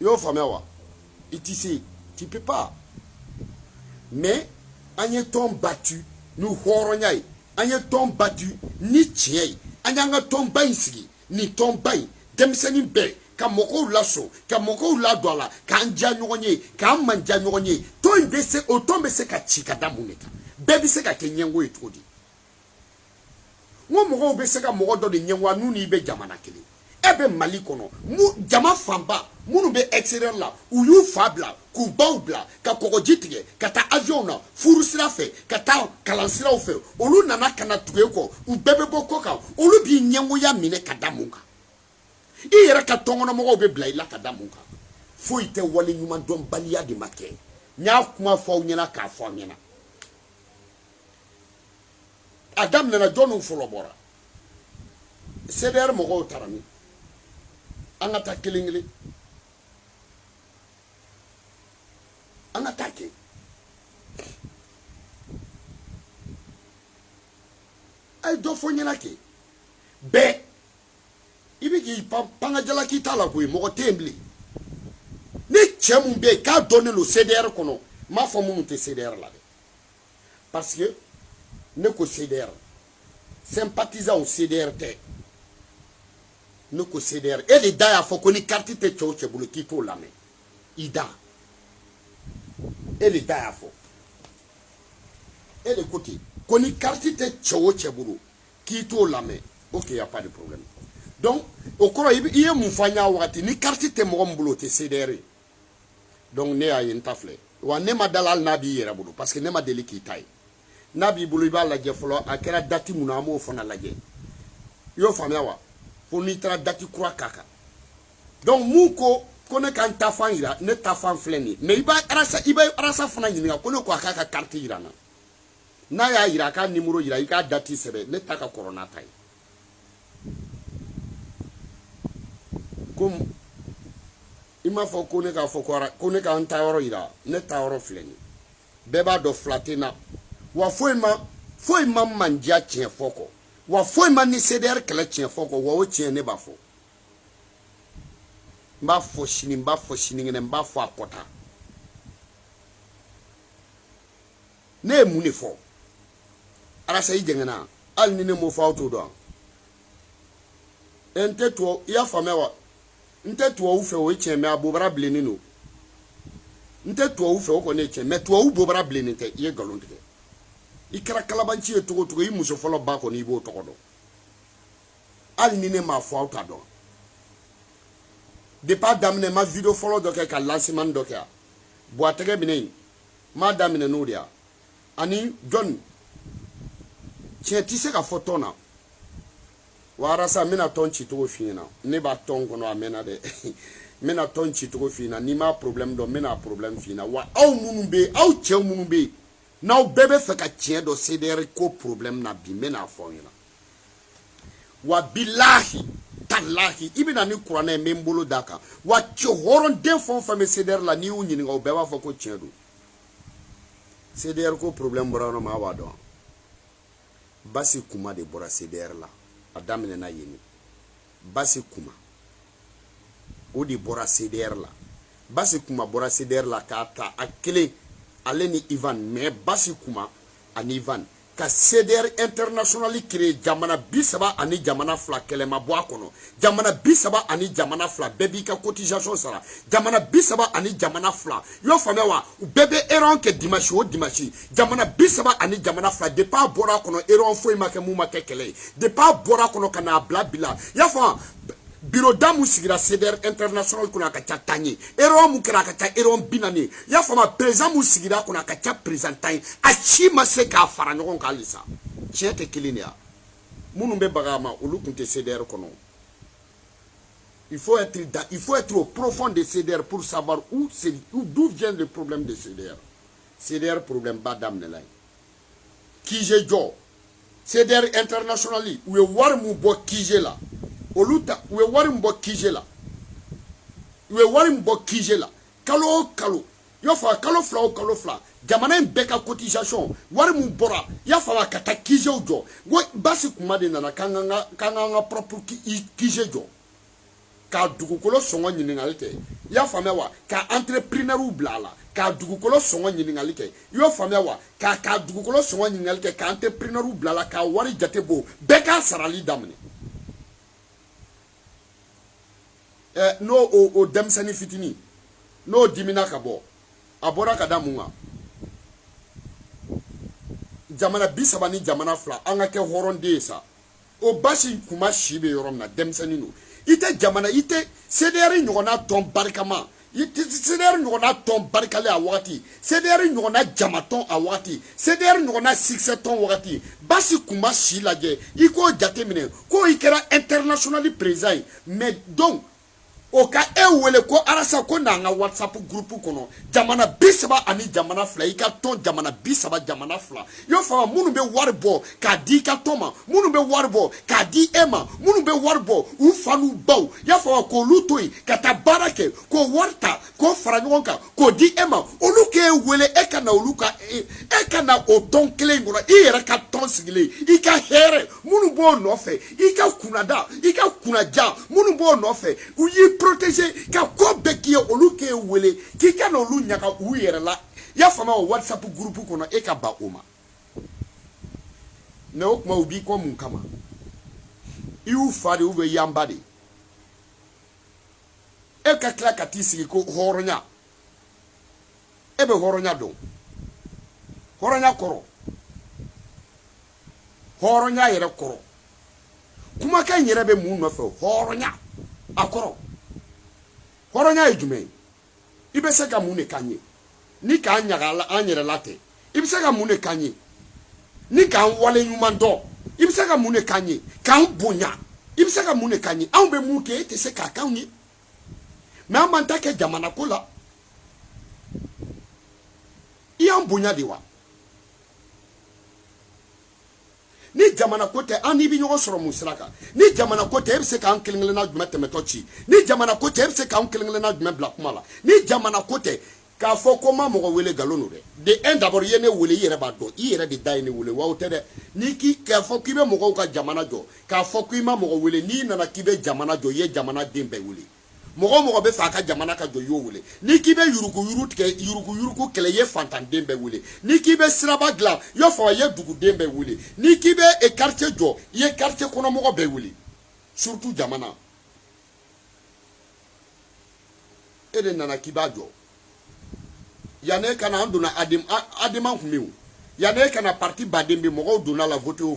yo famewa itisi tu peux pas mais anye ton battu nous horonyai anye ton battu ni tiei anya ton baisigi ni ton bay demseni be ka moko laso ka moko la dola ka anja nyonye ka manja nyonye to mbese otombe se ka chika damuneka bebi se ka kenyengo etodi wo moko be se ka moko do de nyenwa nuni be jamana kele ebe mali kono mu jama famba munu be extérieur la uyu fabla k'u baw bila ka kɔgɔji tigɛ ka taa avion na furu sira fɛ ka taa kalan siraw fɛ olu nana kana tugu e kɔ u bɛɛ bɛ bɔ kɔ kan olu b'i ɲɛngoya minɛ ka da mun kan i yɛrɛ ka tɔnkɔnɔmɔgɔw bɛ bila i la ka da mun kan foyi tɛ wale ɲuman dɔnbaliya de ma kɛ n y'a kuma fɔ aw ɲɛna k'a fɔ aw ɲɛna a daminɛna jɔnniw fɔlɔ bɔra CDR mɔgɔw taara min an ka taa kelen kelen an ka taa kɛ a ye dɔ fɔ ɲɛna kɛ bɛɛ i bɛ k'i pangajala k'i t'a la koyi mɔgɔ tɛ yen bilen ni cɛ mun bɛ yen k'a dɔnnen don CDR kɔnɔ n m'a fɔ minnu tɛ CDR la dɛ parce que ne ko CDR sympathisant CDR tɛ ne ko CDR e de da y'a fɔ ko ni carte tɛ cɛ o cɛ bolo k'i t'o lamɛn i da e de da y'a fɔ e de ko ten ko ni carte tɛ cɛ o cɛ bolo k'i t'o lamɛn ok y a pas de problème donc o kɔrɔ i ye mun fɔ an y'a wagati ni carte tɛ mɔgɔ min bolo o tɛ CDR ye donc ne y'a ye n ta filɛ wa ne ma dala hali n'a b'i yɛrɛ bolo parce que ne ma deli k'i ta ye n'a b'i bolo i b'a lajɛ fɔlɔ a kɛra date mun na an b'o fana lajɛ i y'o faamuya wa fo n'i taara date kura k'a kan donc mun ko ne ka n ta fan yira ne ta fan filɛ nin ye mais i bɛ arasa fana ɲininka ko ne ko a k'a ka carte yira n na n'a y'a yira a k'a numéro yira i k'a date sɛbɛn ne ta ka kɔrɔ n'a ta ye comme i m'a fɔ ko ne k'a fɔ ko ne ka n ta yɔrɔ yira ne ta yɔrɔ filɛ nin ye bɛɛ b'a dɔn fila tɛ n na wa foyi ma mandiya tiɲɛ fɔ kɔ wa foyi ma ni CDR kɛlɛ tiɲɛ fɔ kɔ wa o tiɲɛ ne b'a fɔ n b'a fɔ sini n b'a fɔ sinikɛnɛ n b'a fɔ a kɔta ne ye mun de fɔ arasa i jɛngɛna hali ni ne m'o fɔ aw t'o dɔn n tɛ tubabu i y'a faamuya wa n tɛ tubabu fɛ o ye tiɲɛ mais a bobara bilennen don n tɛ tubabu fɛ o kɔni ye tiɲɛ mais tubabu bobara bilennen tɛ i ye nkalon tigɛ i kɛra kalabanci ye cogo cogo i muso fɔlɔ ba kɔni i b'o tɔgɔ dɔn hali ni ne m'a fɔ aw t'a dɔn depuis a daminɛ n ma video fɔlɔ dɔ kɛ ka lancement dɔ kɛ yan Buwatɛgɛ minɛ in n m'a daminɛ n'o de ye ani John tiɲɛ tɛ se ka fɔ tɔn na wa arasa n bɛna tɔn cicogo f'i ɲɛna ne b'a tɔn kɔnɔ a mɛnna dɛ n bɛna tɔn cicogo f'i ɲɛna n'i m'a problème dɔn n bɛna problème f'i ɲɛna wa aw minnu bɛ yen aw cɛw minnu bɛ yen n'aw bɛɛ bɛ fɛ ka tiɲɛ dɔn CDR ko problème na bi n bɛna fɔ aw ɲɛna wa bilahi talahi i bɛna ni kuranɛ ye n bɛ n bolo d'a kan wa cɛ hɔrɔnden fɛn o fɛn bɛ CDR la n'i y'u ɲininka o bɛɛ b'a fɔ ko tiɲɛ don CDR ko problème bɔra yɔrɔ min a b'a dɔn Basi Kuma de bɔra CDR la a daminɛna yen Basi Kuma o de bɔra CDR la Basi Kuma bɔra CDR la k'a ta a kelen ale ni Ivan mais Basi Kuma ani Ivan ka CDR international créé jamana 30 ani jamana 2 kɛlɛ ma bɔ a kɔnɔ jamana 30 ani jamana 2 bɛɛ b'i ka cotisation sara jamana 30 ani jamana 2 y'o faamuya wa u bɛɛ bɛ erreur kɛ dimanche o dimanche jamana 30 ani jamana 2 depuis a bɔra a kɔnɔ erreur foyi ma kɛ mun ma kɛ kɛlɛ ye depuis a bɔra a kɔnɔ ka n'a bila bila y'a faamu bureau d'âme sigira CDR international kuna ka ca tan ye erreur mun kɛra a ka ca erreur 40 y'a faamu président mun sigira kuna ka ca président tan a ci ma se k'a fara ɲɔgɔn kan halisa tiɲɛ tɛ kelen de ya minnu bɛ baga ma olu tun tɛ CDR kɔnɔ il faut être au profond de CDR pour savoir d'où vient le problème de CDR problème ba daminɛla ye Kije jɔ CDR international u ye wari mun bɔ Kije la olu ta u ye wari min bɔ Kije la kalo o kalo i y'a fɔ kalo 2 o kalo 2 jamana in bɛɛ ka cotisation wari min bɔra i y'a fɔ ka taa Kijew jɔ ko Basi Kuma de nana k'an ka propre Kije jɔ k'a dugukolo sɔngɔ ɲininkali kɛ i y'a faamuya wa ka entrepreneur bila a la k'a dugukolo sɔngɔ ɲininkali kɛ i y'o faamuya wa k'a dugukolo sɔngɔ ɲininkali kɛ ka entrepreneur bila a la k'a wari jate bɔ bɛɛ k'a sarali daminɛ n'o o denmisɛnnin fitinin n'o dimina ka bɔ a bɔra ka da mun kan jamana 30 ni jamana 2 an ka kɛ hɔrɔnden ye sa o Basi Kuma si bɛ yɔrɔ min na denmisɛnnin don i tɛ CDR ɲɔgɔnna tɔn barikama CDR ɲɔgɔnna tɔn barikalen a wagati, CDR ɲɔgɔnna jamatɔn a wagati, CDR ɲɔgɔnna succès tɔn wagati, basi kunba si lajɛ i k'o jateminɛ ko i kɛra international président ye mais donc o ka e wele ko arasa ko n'an ka WhatsApp groupe kɔnɔ jamana 30 ani jamana 2 i ka tɔn jamana 30 jamana 2 y'o faamu minnu bɛ wari bɔ k'a di i ka tɔn ma minnu bɛ wari bɔ k'a di e ma minnu bɛ wari bɔ u fa n'u baw y'a faamu k'olu to yen ka taa baara kɛ k'o wari ta k'o fara ɲɔgɔn kan k'o di e ma olu k'e wele e ka na olu ka e ka na o tɔn kelen kɔnɔ i yɛrɛ ka tɔn sigilen i ka hɛrɛ minnu b'o nɔfɛ i ka kunnada i ka kunnaja minnu b'o nɔfɛ u y'i protéger ka ko bɛɛ k'i ye olu k'e wele k'i ka na olu ɲaga u yɛrɛ la y'a faamu o WhatsApp groupe kɔnɔ e ka ban o ma mais o tuma u b'i kɔ mun kama i y'u fa de ou bien yanba de e ka tila ka t'i sigi ko hɔrɔnya e bɛ hɔrɔnya dɔn hɔrɔnya kɔrɔ hɔrɔnya yɛrɛ kɔrɔ kumakan yɛrɛ bɛ mun nɔfɛ hɔrɔnya a kɔrɔ hɔrɔnya ye jumɛn ye i bɛ se ka mun de k'an ye ni k'an ɲaga an yɛrɛ la tɛ i bɛ se ka mun de k'an ye ni k'an wale ɲuman dɔn i bɛ se ka mun de k'an ye k'an bonya i bɛ se ka mun de k'an ye anw bɛ mun kɛ e tɛ se k'a k'anw ye mais an b'an ta kɛ jamana ko la i y'an bonya de wa ni jamana ko tɛ an n'i bɛ ɲɔgɔn sɔrɔ mun sira kan ni jamana ko tɛ e bɛ se k'an kelen-kelenna jumɛn tɛmɛtɔ ci ni jamana ko tɛ e bɛ se k'an kelen-kelenna jumɛn bila kuma la ni jamana ko tɛ k'a fɔ ko n ma mɔgɔ wele nkalon don dɛ de un d'abord i ye ne wele i yɛrɛ b'a dɔn i yɛrɛ de da ye ne wele wa o tɛ dɛ ni k'a fɔ k'i bɛ mɔgɔw ka jamana jɔ k'a fɔ k'i ma mɔgɔ wele n'i nana k'i bɛ jamana jɔ i ye jamana den bɛɛ wele mɔgɔ bɛ fɛ a ka jamana ka jɔ i y'o wele ni k'i bɛ yurugu kɛlɛ i ye fantanden bɛɛ wele ni k'i bɛ siraba dilan i y'o fɔ i ye duguden bɛɛ wele ni k'i bɛ quartier jɔ i ye quartier kɔnɔmɔgɔ bɛɛ wele surtout jamana e de nana k'i b'a jɔ yan'e kana an donna adama tun bɛ yen yan'e kana parti baden bɛ mɔgɔw donna la voté o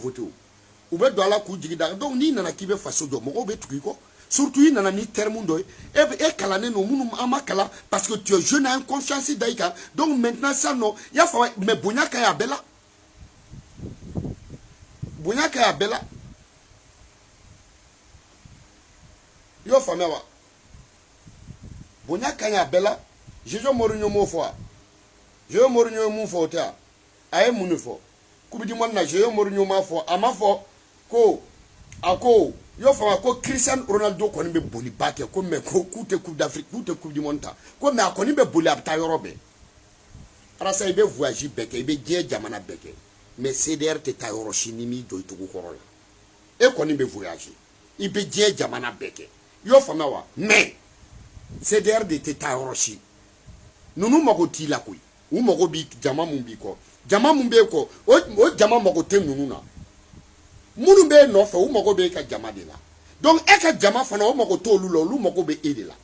u bɛ don a la k'u jigi da donc n'i nana k'i bɛ faso jɔ mɔgɔw bɛ tugu i kɔ surtout i nana ni terme dɔ ye e kalannen don minnu an ma kalan parce que tu es jeune a confiance da i kan donc maintenant ça non i y'a faamu mais bonya ka ɲi a bɛɛ la bonya ka ɲi a bɛɛ la i y'o faamuya wa bonya ka ɲi a bɛɛ la Jose Mourinho m'o fɔ wa Jose Mourinho ye mun fɔ o tɛ wa a ye mun de fɔ coupe du monde na Jose Mourinho m'a fɔ a ma fɔ ko a ko y'o faamu ko Cristiano Ronaldo kɔni bɛ boli ba kɛ ko mais ko k'u tɛ coupe d'Afrique k'u tɛ coupe du monde ta ko mais a kɔni bɛ boli a bɛ taa yɔrɔ bɛɛ arasa i bɛ voyage bɛɛ kɛ i bɛ diɲɛ jamana bɛɛ kɛ mais CDR tɛ taa yɔrɔ si ni m'i jɔ i tugu kɔrɔ la e kɔni bɛ voyage i bɛ diɲɛ jamana bɛɛ kɛ i y'o faamuya wa mais CDR de tɛ taa yɔrɔ si ninnu mago t'i la koyi u mago b'i jama mun b'i kɔ jama mun b'e kɔ o jama mago tɛ ninnu na minnu b'e nɔfɛ u mago b'e ka jama de la donc e ka jama fana o mago t'olu la olu mago bɛ e de la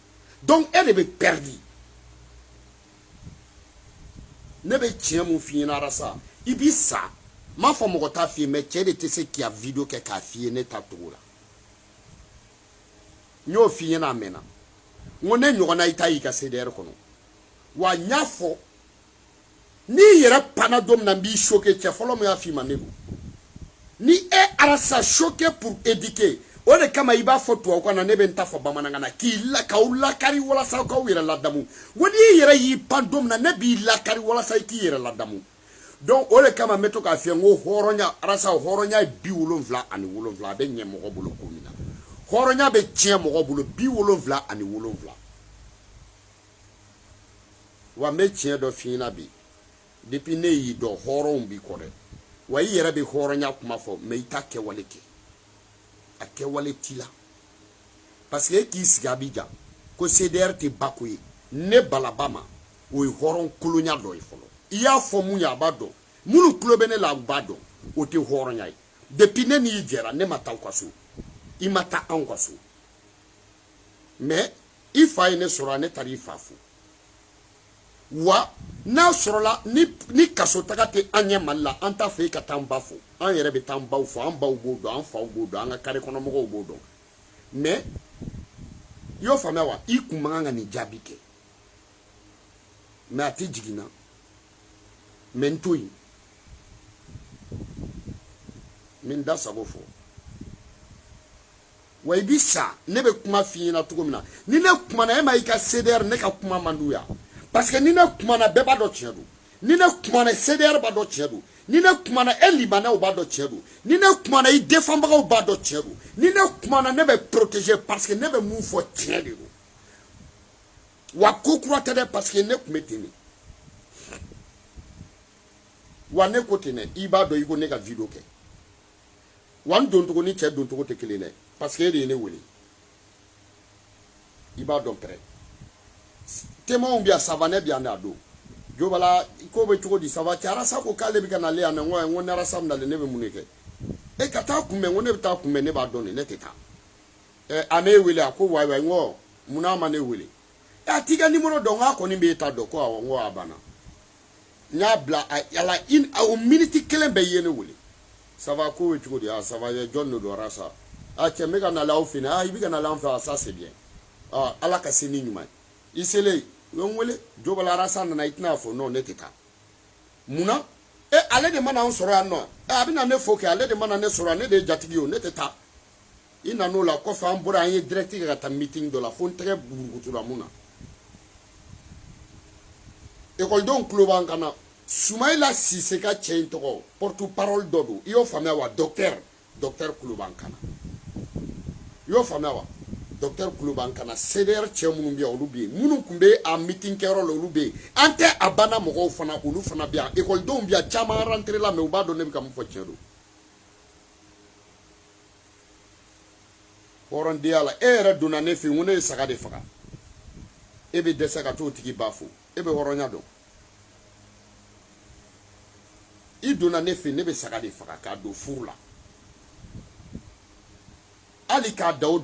donc e de bɛ perdu ne bɛ tiɲɛ mun f'i ɲɛna arasa i b'i sa n m'a fɔ mɔgɔ t'a f'i ye mais cɛ de tɛ se k'i ka video kɛ k'a f'i ye ne ta cogo la n y'o f'i ɲɛna a mɛnna n ko ne ɲɔgɔnna i ta y'i ka CDR kɔnɔ wa n y'a fɔ n'i yɛrɛ panna don min na n b'i choqué cɛ fɔlɔ min y'a f'i ma ne don ni e arasa choqué pour éduquer o de kama i b'a fɔ tubabukan na ne bɛ n ta fɔ bamanankan na k'aw lakari walasa k'aw yɛrɛ ladamu wa n'i yɛrɛ y'i pan don min na ne b'i lakari walasa i k'i yɛrɛ ladamu donc o de kama n bɛ to k'a f'i ye n ko hɔrɔnya arasa hɔrɔnya ye 77 a bɛ ɲɛ mɔgɔ bolo ko min na hɔrɔnya bɛ tiɲɛ mɔgɔ bolo 77 wa n bɛ tiɲɛ dɔ f'i ɲɛna bi depuis ne y'i dɔn hɔrɔnw b'i kɔ dɛ wa i yɛrɛ bɛ hɔrɔnya kuma fɔ mais i t'a kɛwale kɛ a kɛwale t'i la parce que e k'i sigi Abidjan ko CDR tɛ bako ye ne balaba ma o ye hɔrɔn kolonya dɔ ye fɔlɔ i y'a fɔ mun ye a b'a dɔn minnu tulo bɛ ne la u b'a dɔn o tɛ hɔrɔnya ye depuis ne n'i jɛra ne ma taa aw ka so i ma taa anw ka so mais i fa ye ne sɔrɔ ne taara i fa fo wa n'a sɔrɔla ni kaso taga tɛ an ɲɛ Mali la an t'a fɛ i ka taa an ba fo an yɛrɛ bɛ taa an baw fo an baw b'o dɔn an faw b'o dɔn an ka kare kɔnɔ mɔgɔw b'o dɔn mais i y'o faamuya wa i kun man kan ka nin jaabi kɛ mais a tɛ jigin na mais n to yen n bɛ n da sago fɔ wa i bi sa ne bɛ kuma f'i ɲɛna cogo min na ni ne kumana e ma i ka CDR ne ka kuma man d'u ya parce que ni ne kumana bɛɛ b'a dɔn tiɲɛ don ni ne kumana CDR b'a dɔn tiɲɛ don ni ne kumana e libanɛw b'a dɔn tiɲɛ don ni ne kumana i défendbagaw b'a dɔn tiɲɛ don ni ne kumana ne bɛ protéger parce que ne bɛ mun fɔ tiɲɛ de don wa ko kura tɛ dɛ parce que ne tun bɛ ten de wa ne ko ten dɛ i b'a dɔn i ko ne ka video kɛ wa n doncogo ni cɛ doncogo tɛ kelen dɛ parce que e de ye ne wele i b'a dɔn pɛrɛ témoins bi yan savanɛ bi yan de a don jobala ko bɛ cogo di sava cɛ arasa ko k'ale bɛ ka nale yan dɛ n ko ni arasa min nalen ne bɛ mun de kɛ e ka taa kunbɛn n ko ne bɛ taa kunbɛn ne b'a dɔn de ne tɛ taa a m'e wele a ko wayi wayi n ko munna ma ne wele a t'i ka numéro dɔn k'a kɔni b'e ta dɔn ko awɔ n ko a banna n y'a bila o miniti kelen bɛɛ ye ne wele sava ko bɛ cogo di sava ye jɔn de don arasa cɛ n bɛ ka nale aw fɛ yen i bɛ ka nale an fɛ ça c'est bien ala ka se ni ɲuman ye i selen u ye n wele jobala arasa nana i tɛna fɔ non ne tɛ taa munna ale de mana an sɔrɔ yan nɔ a bɛna ne fo kɛ ale de mana ne sɔrɔ yan ne de ye jatigi ye o ne tɛ taa i nan'o la kɔfɛ an bɔra an ye direct kɛ ka taa meeting dɔ la fo n tɛgɛ burukutula mun na ekɔlidenw tulo b'an kan na Soumaïla Cissé ka cɛ in tɔgɔ porte parole dɔ don i y'o faamuya wa docteur tulo b'an kan na i y'o faamuya wa docteur tulo b'an kan na CDR cɛ minnu bɛ yan olu bɛ yen minnu tun bɛ a meeting kɛyɔrɔ la olu bɛ yen an tɛ a banna mɔgɔw fana olu fana bɛ yan ekɔlidenw bɛ yan caman rentré la mais u b'a dɔn ne bɛ ka mun fɔ tiɲɛ don hɔrɔndenya la e yɛrɛ donna ne fɛ yen ko ne ye saga de faga e bɛ dɛsɛ ka t'o tigi ba fo e bɛ hɔrɔnya dɔn i donna ne fɛ yen ne bɛ saga de faga k'a don furu la hali k'a da o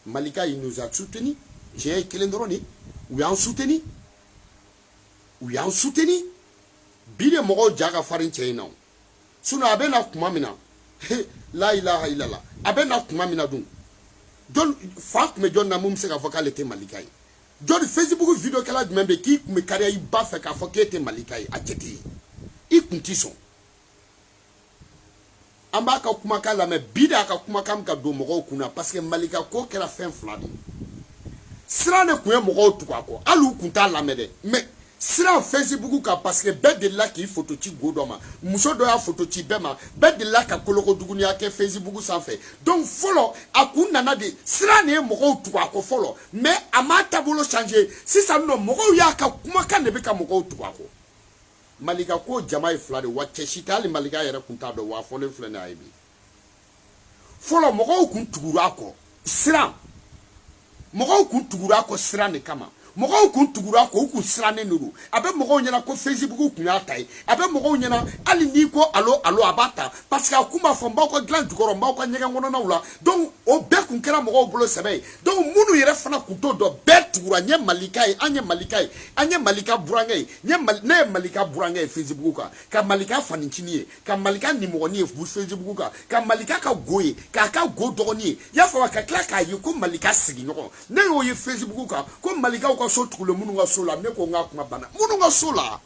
Malika il nous a soutenu cɛ kelen dɔrɔn de u y'an soutenu bi de mɔgɔw ja ka farin cɛ in na sinon a bɛ na kuma min na la ilaha illallah a bɛ na kuma min na dun jɔn fa tun bɛ jɔn na mun bɛ se k'a fɔ k'ale tɛ Malika ye jɔn Facebook video kɛla jumɛn bɛ k'i tun bɛ kariya i ba fɛ k'a fɔ k'e tɛ Malika ye a cɛ tɛ ye i tun tɛ sɔn an b'a ka kumakan lamɛn bi de a ka kumakan ka don mɔgɔw kunna parce que Malika ko kɛra fɛn fila de sira de kun ye mɔgɔw tugu a kɔ hali u kun t'a lamɛn dɛ mais sira Facebook kan parce que bɛɛ delila k'i photo ci go dɔ ma muso dɔ y'a photo ci bɛɛ ma bɛɛ delila ka kolokoduguniya kɛ Facebook sanfɛ donc fɔlɔ a kun nana de sira de ye mɔgɔw tugu a kɔ fɔlɔ mais a m'a taabolo changer sisan nɔ mɔgɔw y'a ka kumakan de bɛ ka mɔgɔw tugu a kɔ Malika ko jama ye fila de wa cɛ si tɛ hali Malika yɛrɛ kun t'a dɔn wa fɔlen filɛ nin ye a ye bi fɔlɔ mɔgɔw kun tugura a kɔ siran mɔgɔw kun tugura a kɔ siran de kama mɔgɔw kun tugura a kɔ u kun sirannen de don a bɛ mɔgɔw ɲɛna ko Facebook kun y'a ta ye a bɛ mɔgɔw ɲɛna hali n'i ko allo allo a b'a ta parce que a kun b'a fɔ n b'aw ka dilan jukɔrɔ n b'aw ka ɲɛgɛn kɔnɔnaw la donc o bɛɛ kun kɛra mɔgɔw bolo sɛbɛ ye donc minnu yɛrɛ fana kun t'o dɔn bɛɛ tugura n ye Malika ye an ye Malika ye an ye Malika burankɛ ye ne ye Malika burankɛ ye Facebook kan ka Malika fanicinin ye ka Malika nimɔgɔnin ye Facebook kan ka Malika ka go ye k'a ka go dɔgɔnin ye i y'a fɔ ka tila k'a ye ko Malika sigiɲɔgɔn ne y'o ye Facebook kan ko Malikaw ka so tugulen minnu ka so la ne ko n ka kuma banna minnu ka so la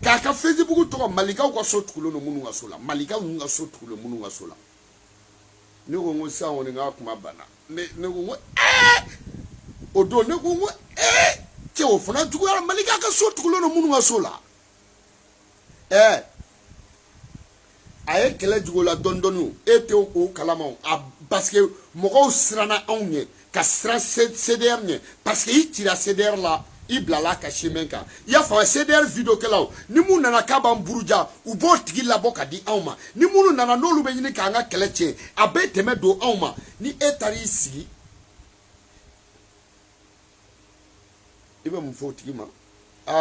k'a ka Facebook tɔgɔ Malikaw ka so tugulen don minnu ka so la Malikaw ka so tugulen minnu ka so la ne ko n ko sisan kɔni n ka kuma banna ne ko n ko o don ne ko n ko cɛ o fana juguyara Malika ka so tugulen don minnu ka so la a ye kɛlɛ jugu la dɔɔni dɔɔni e tɛ o kalama parce que mɔgɔw siranna anw ɲɛ ka siran CDR ɲɛ parce que i cira CDR la i bilala ka chemin kan i y'a faamu CDR video kɛlaw ni mun nana k'a b'an buruja u b'o tigi labɔ ka di anw ma ni minnu nana n'olu bɛ ɲini k'an ka kɛlɛ tiɲɛ a bɛ tɛmɛ don anw ma ni e taara i sigi i bɛ mun fɔ o tigi ma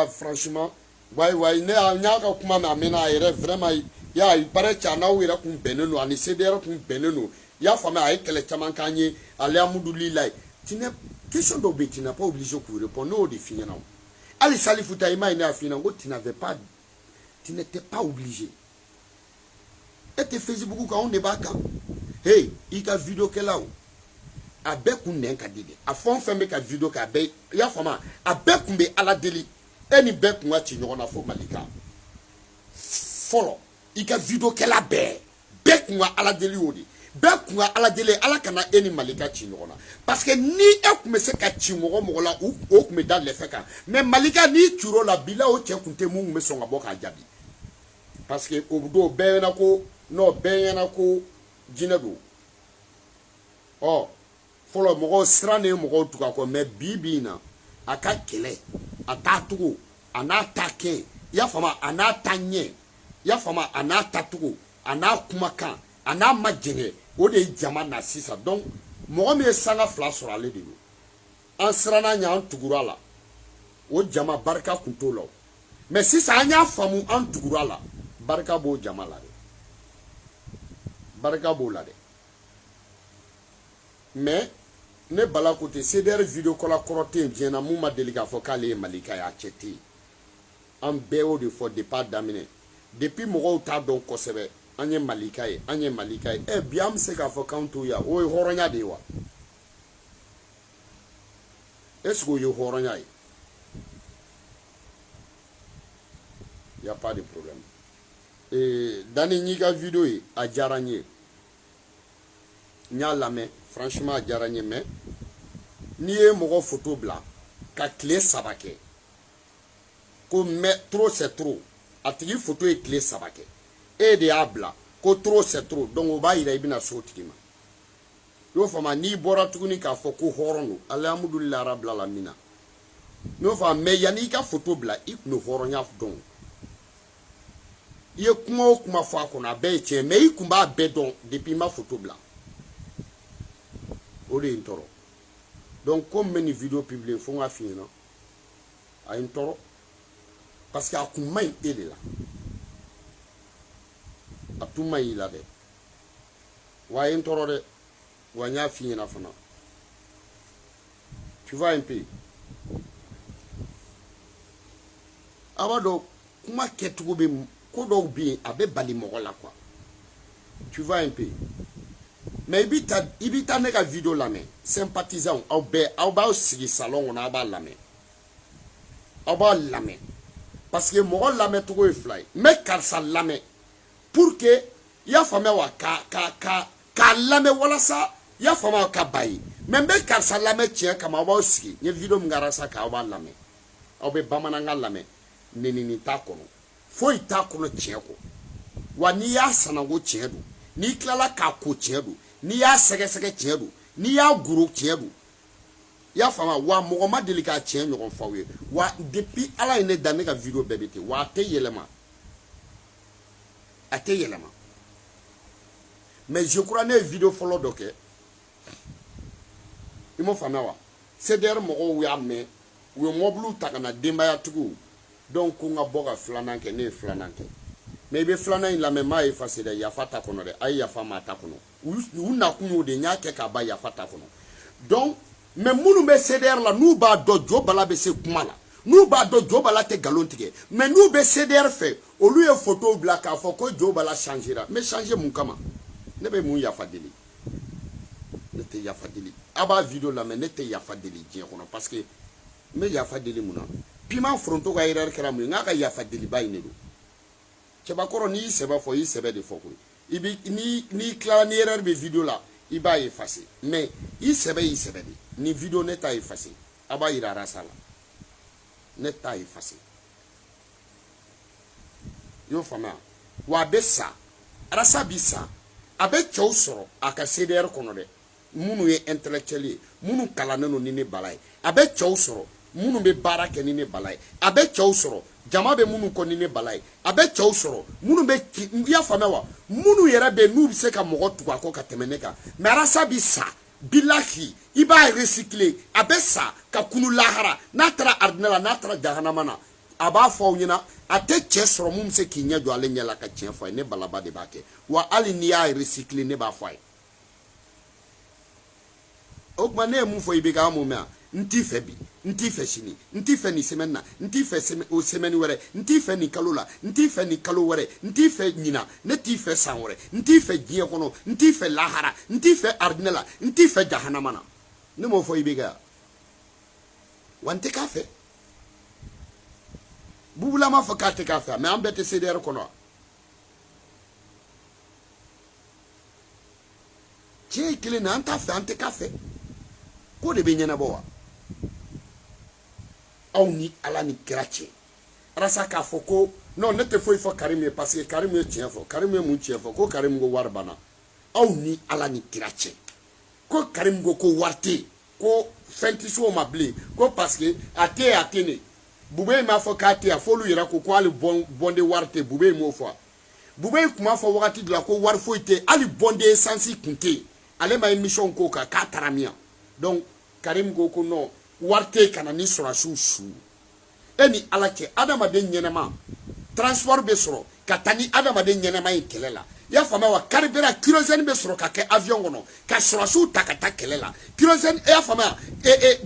franchement wayi ne y'a ka kuma mɛn a mɛnna a yɛrɛ vraiment y'a ye baara cɛ n'aw yɛrɛ kun bɛnnen don ani CDR kun bɛnnen don i y'a faamu a ye kɛlɛ caman k'an ye alhamdulilayi question dɔw bɛ yen tu n'as pas obligé k'u répondre n'o de f'i ɲɛna o hali Salifu ta i m'a ye ne y'a f'i ɲɛna n ko tu n'étais pas obligé e tɛ Facebook kan anw de b'a kan hey i ka video kɛlaw a bɛɛ kun nɛn ka di dɛ a fɛn o fɛn bɛ ka video kɛ a bɛɛ i y'a faamu a bɛɛ kun bɛ Ala deli e ni bɛɛ kun ka ci ɲɔgɔn na fo Malika fɔlɔ i ka video kɛla bɛɛ kun ka Ala deli o de bɛɛ kun ka Ala deli Ala kana e ni Malika ci ɲɔgɔn na parce que ni e kun bɛ se ka ci mɔgɔ la o kun bɛ da lɛfɛ kan mais Malika n'i curo la bila o cɛ kun tɛ mun kun bɛ sɔn ka bɔ k'a jaabi parce que o don bɛɛ ɲɛna ko non bɛɛ ɲɛna ko jinɛ don fɔlɔ mɔgɔw siran de ye mɔgɔw tugu a kɔ mais bi in na a ka kɛlɛ a t'a tugu a n'a ta kɛ i y'a faamu a n'a ta ɲɛ i y'a faamu a n'a tacogo a n'a kumakan a n'a majɛngɛ o de ye jama na sisan donc mɔgɔ min ye sanga fila sɔrɔ ale de don an siranna ɲɛ an tugura la o jama barika kun t'o la mais sisan an y'a faamu an tugura la barika b'o jama la dɛ barika b'o la dɛ mais ne bala ko ten CDR video kɔla kɔrɔ tɛ yen diɲɛ na mun ma deli k'a fɔ k'ale ye Malika ye a cɛ tɛ yen an bɛɛ y'o de fɔ depuis a daminɛ depuis mɔgɔw t'a dɔn kosɛbɛ an ye Malika ye an ye Malika ye bi an bɛ se k'a fɔ k'an t'o ye o ye hɔrɔnya de ye wa est-ce que o ye hɔrɔnya ye y a pas de problème Dani n'i ka video ye a diyara n ye n y'a lamɛn franchement a diyara n ye mais n'i ye mɔgɔ photo bila ka tile 3 kɛ ko mais trop c'est trop a tigi photo ye tile 3 kɛ e de y'a bila ko trop c'est trop donc o b'a yira i bɛna so tigi ma i y'o faamu n'i bɔra tuguni k'a fɔ ko hɔrɔn don alhamdulilayi rabbil alamina n y'o faamu mais yanni i ka photo bila i tun bɛ hɔrɔnya dɔn i ye kuma o kuma fɔ a kɔnɔ a bɛɛ ye tiɲɛ mais i tun b'a bɛɛ dɔn depuis i ma photo bila o de ye n tɔɔrɔ donc comme n bɛ nin video publier fo n ka f'i ɲɛna a ye n tɔɔrɔ parce que a kun man ɲi e de la a tun man ɲi i la dɛ wa a ye n tɔɔrɔ dɛ wa n y'a f'i ɲɛna fana tu vois un peu a b'a dɔn kuma kɛcogo bɛ ko dɔw bɛ yen a bɛ bali mɔgɔ la quoi tu vois un peu mais i bɛ taa ne ka video lamɛn sympathisant aw bɛɛ aw b'aw sigi salon kɔnɔ aw b'a lamɛn aw b'a lamɛn parce que mɔgɔ lamɛncogo ye fila ye n bɛ karisa lamɛn pour que ya fama wa ka lame wala sa ya fama ka bayi membe karsa lame tie kama wa oski nye video ngara sa ka wa lame obe bamana nga lame nini ta kono foi ta kono tie ko wa ni ya sana go tie do ni klala ka ko tie do ni ya sege tie do ni ya guru tie do ya fama wa mogoma delika tie nyon fawe wa depuis ala ine dane ka video bebete wa te yelema ate yelema mais je crois ne vidéo follow doke imo fama wa CDR mo ya me we moblu takana demba ya tugu donc ko nga boga flananke ne flananke mais be flanan la mema e fasida ya fata kono de ay ya fama ta kono una kunyo de nyake ka ba ya fata kono donc mais munu be CDR la nu ba do jobala be se kumala nu ba do jobala te galontige mais nu be CDR fait au lieu photo black a fo ko jobala changera mais changer mun kama ne be mun ya fadeli ne te ya fadeli aba video la mais ne te ya fadeli dien kono parce que me ya fadeli muna pima fronto ga irer kera mu nga ka ya fadeli bayne do cheba koro ni seba fo yi sebe de foko ibi ni clara ni erreur be video la iba effacer mais yi sebe de ni video ne ta effacer aba irara sala ne ta effacer yo fama wa bessa rasa bisa abe chosoro aka CDR kono de munu ye intellectually munu kalaneno ni ne balai abe chosoro munu be barake ni ne balai abe chosoro jama be munu ko ni ne balai abe chosoro munu be ya fama wa munu yera be nu se ka mogo tuwa ko ka temene ka marasa bisa bilahi iba recycler abe sa ka kunu lahara natra ardnala natra jahanamana aba fo nyina ate chesoro mum se kinya do ale nyala ka chen fo ne balaba de bake wa ali ni ya recycler ne ba fo okma ne mu fo ibe ga mu me nti fe bi nti fe shini nti fe ni semena nti fe o semeni were nti fe ni kalola nti fe ni kalo were nti fe nyina ne ti fe san were nti fe gie kono nti fe lahara nti fe ardnela nti fe jahanamana ne mo fo ibe ga wante ka fe bubula ma fa carte ka fe mais ambete CDR kono che kile na anta fe ante ka fe ko de be nyana bowa ni ala ni krache rasa ka foko non ne te foi fo Karim parce que Karim e tien fo Karim e mu tien fo ko Karim go warbana ni ala ni krache ko Karim go ko warte ko fenti so mabli ko parce que atene bube ma fo ka te afolu yira ko ali bonde warte bube mo fo bube kuma fo wakati de la ko war fo ite ali bonde sensi kunte ale ma émission ko ka taramia donc Karim go ko no warte kana ni sura shu eni alake adama de nyenema transport be soro katani adama de nyenema ikelela ya fama wa karibera kerosene be soro ka ke avion gono ka sura shu takata kelela kerosene ya fama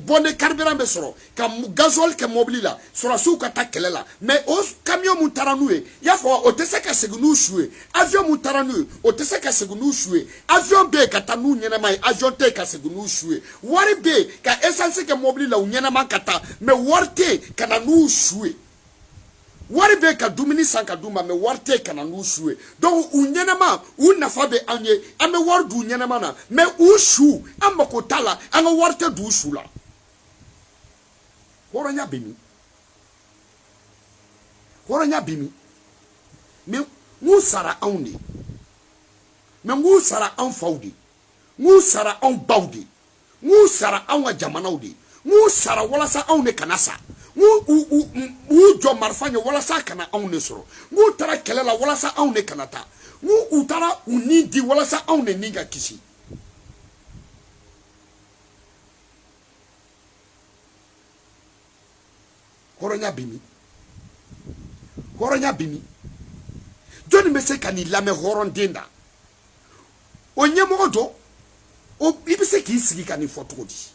bonne carburant be soro ka gazole ke mobilila sura shu ka ta kelela mais o camion mutaranue ya fama o tese ka segunu shue avion mutaranue o tese ka segunu shue avion be kata nu nyenema avion te ka segunu shue wari be ka essence ke mobilila nyenema kata mais warte kana nu shue wari be ka dumini sanka duma me warte kana nu shue donc unyenema unafa be anye ame wardu unyenema na me ushu ambako tala anga warte du shula horonya bimi me musara auni me musara an faudi musara an baudi musara an jamanaudi musara wala sa aune kanasa mu jo marfanya wala sa kana aune soro mu tara kelela wala sa aune kanata mu utara unidi wala sa aune ninga kisi horonya bimi joni mese kani lame horon denda onye modo o ibise ki sigi kani fotodi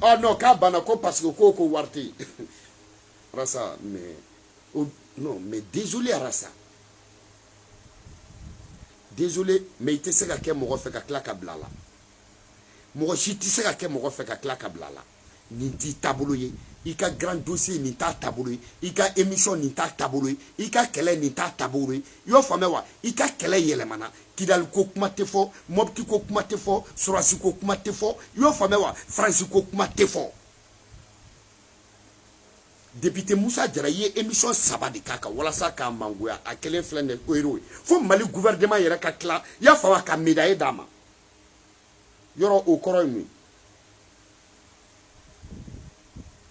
oh non ka bana ko parce que ko warte rasa mais non mais désolé rasa désolé mais ite se ka ke mo fe ka klaka blala mo shiti se ka ke mo fe ka klaka blala ni ti tabulu ye i ka grand dossier nin t'a taabolo ye i ka émission nin t'a taabolo ye i ka kɛlɛ nin t'a taabolo ye i y'o faamuya wa i ka kɛlɛ yɛlɛmana Kidali ko kuma tɛ fɔ Mopti ko kuma tɛ fɔ Surasi ko kuma tɛ fɔ i y'o faamuya wa Faransi ko kuma tɛ fɔ député Moussa Diarra ye émission 3 de k'a kan walasa k'a mangoya a kelen filɛ nin ye o yɛrɛ ye fo Mali gouvernement yɛrɛ ka tila i y'a faamu ka médaille d'a ma yɔrɔ o kɔrɔ ye mun ye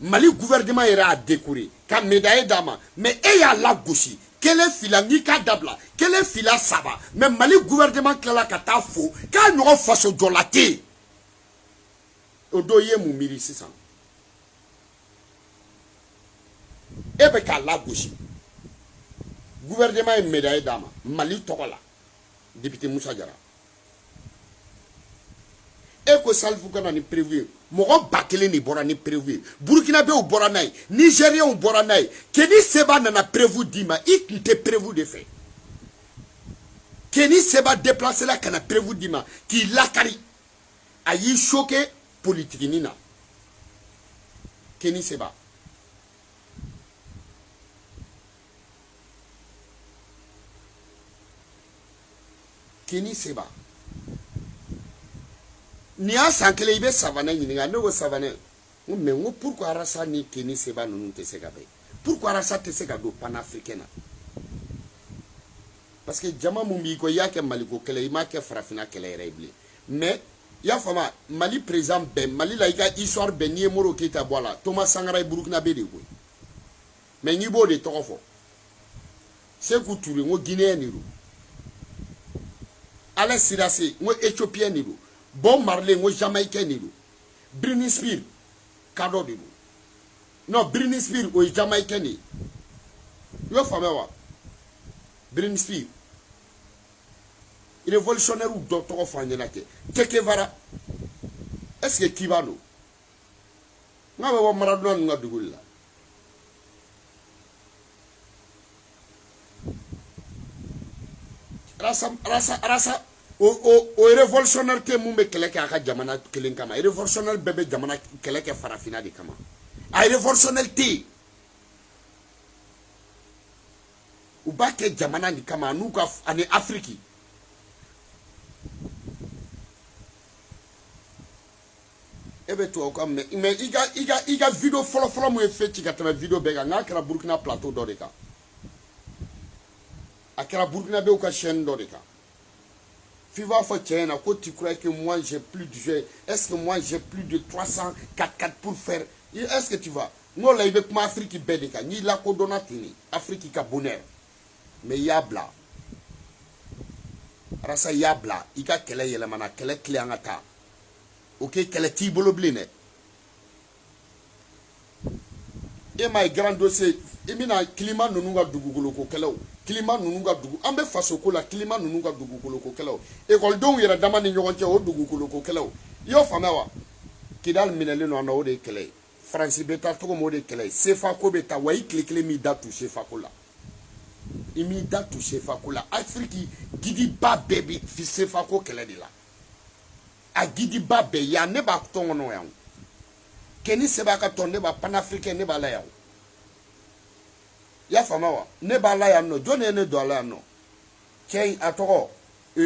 Mali gouvernement yɛrɛ a décoré ka médaille d'a ma mais e y'a lagosi kelen fila n'i ka dabila kelen fila 3 mais Mali gouvernement tilala ka taa fo k'a ɲɔgɔn faso jɔla tɛ yen o don i ye mun miiri sisan e bɛ k'a lagosi gouvernement ye médaille d'a ma Mali tɔgɔ la député Moussa Diarra e ko Salifou kana ni prévu mɔgɔ 1000 ni bɔra ni prévu Burkinabéw bɔra n'a ye Nigériens bɔra n'a ye Keni Seba nana prévu d'i ma i tun tɛ prévu de fɛ Keni Seba déplacé la kana prévu d'i ma k'i lakari a y'i choqué politique na Keni Seba Keni Seba ni y'a san kelen i bɛ savanɛ ɲininka ne ko savanɛ n ko mais n ko pourquoi Arasa ni Keni Seba ninnu tɛ se ka bɛn pourquoi Arasa tɛ se ka don panafricain na parce que jama mun b'i ko i y'a kɛ Maliko kɛlɛ i m'a kɛ farafinna kɛlɛ yɛrɛ ye bilen mais i y'a faamu Mali président bɛɛ Mali la i ka histoire bɛɛ n'i ye Moro Keita bɔ a la Thomas Sankara ye Burkinabé de koyi mais n'i b'o de tɔgɔ fɔ Sékou Touré n ko Guinéen de don Alain Sirase n ko Éthiopien de don Bob Marley n ko Jamaïcain de don Britney Spears kadɔ de don non Britney Spears o ye Jamaïcain de ye i y'o faamuya wa Britney Spears révolutionnaire dɔ tɔgɔ fɔ an ɲɛna kɛ Che Guevara est-ce que k'i b'a dɔn n k'a bɛ bɔ Maradona ninnu ka dugu de la Arasa o révolutionnaire tɛ mun bɛ kɛlɛ kɛ a ka jamana kelen kama révolutionnaire bɛɛ bɛ jamana kɛlɛ kɛ farafinna de kama a révolutionnaire tɛ yen u b'a kɛ jamana de kama n'u ka ani Afrique e bɛ tubabu kan mais i ka vidéo fɔlɔ mun ye fɛ ci ka tɛmɛ vidéo bɛɛ kan n'a kɛra Burkina plateau dɔ de kan a kɛra Burkinabéw ka chaîne dɔ de kan f'i b'a fɔ cɛ ɲɛna ko tu crois que moi j'ai plus de jeu est-ce que moi j'ai plus de 344 pour faire est-ce que tu vois n ko la i bɛ kuma Afrique bɛɛ de kan n'i lakodɔnna ten de Afrique ka bonheur mais i y'a bila Arasa i y'a bila i ka kɛlɛ yɛlɛmana kɛlɛ tile an ka taa ok kɛlɛ t'i bolo bilen dɛ e ma ye grand dossier i bɛna climat ninnu ka dugukolo ko kɛlɛw climat ninnu ka dugu an bɛ faso ko la climat ninnu ka dugukolo ko kɛlɛw ekɔlidenw yɛrɛ dama ni ɲɔgɔn cɛ o dugukolo ko kɛlɛw i y'o faamuya wa Kidali minɛlen don an na o de ye kɛlɛ ye Faransi bɛ taa cogo min o de ye kɛlɛ ye CFA ko bɛ taa wa i tile kelen m'i da tu CFA ko la i m'i da tu CFA ko la Afrique gidiba bɛɛ bɛ CFA ko kɛlɛ de la a gidiba bɛɛ yan ne b'a tɔn kɔnɔ yan Keni Seba ka tɔn ne b'a panafricain ne b'a la yan i y'a faamuya wa ne b'a la yan nɔ jɔn de ye ne don a la yan nɔ cɛ a tɔgɔ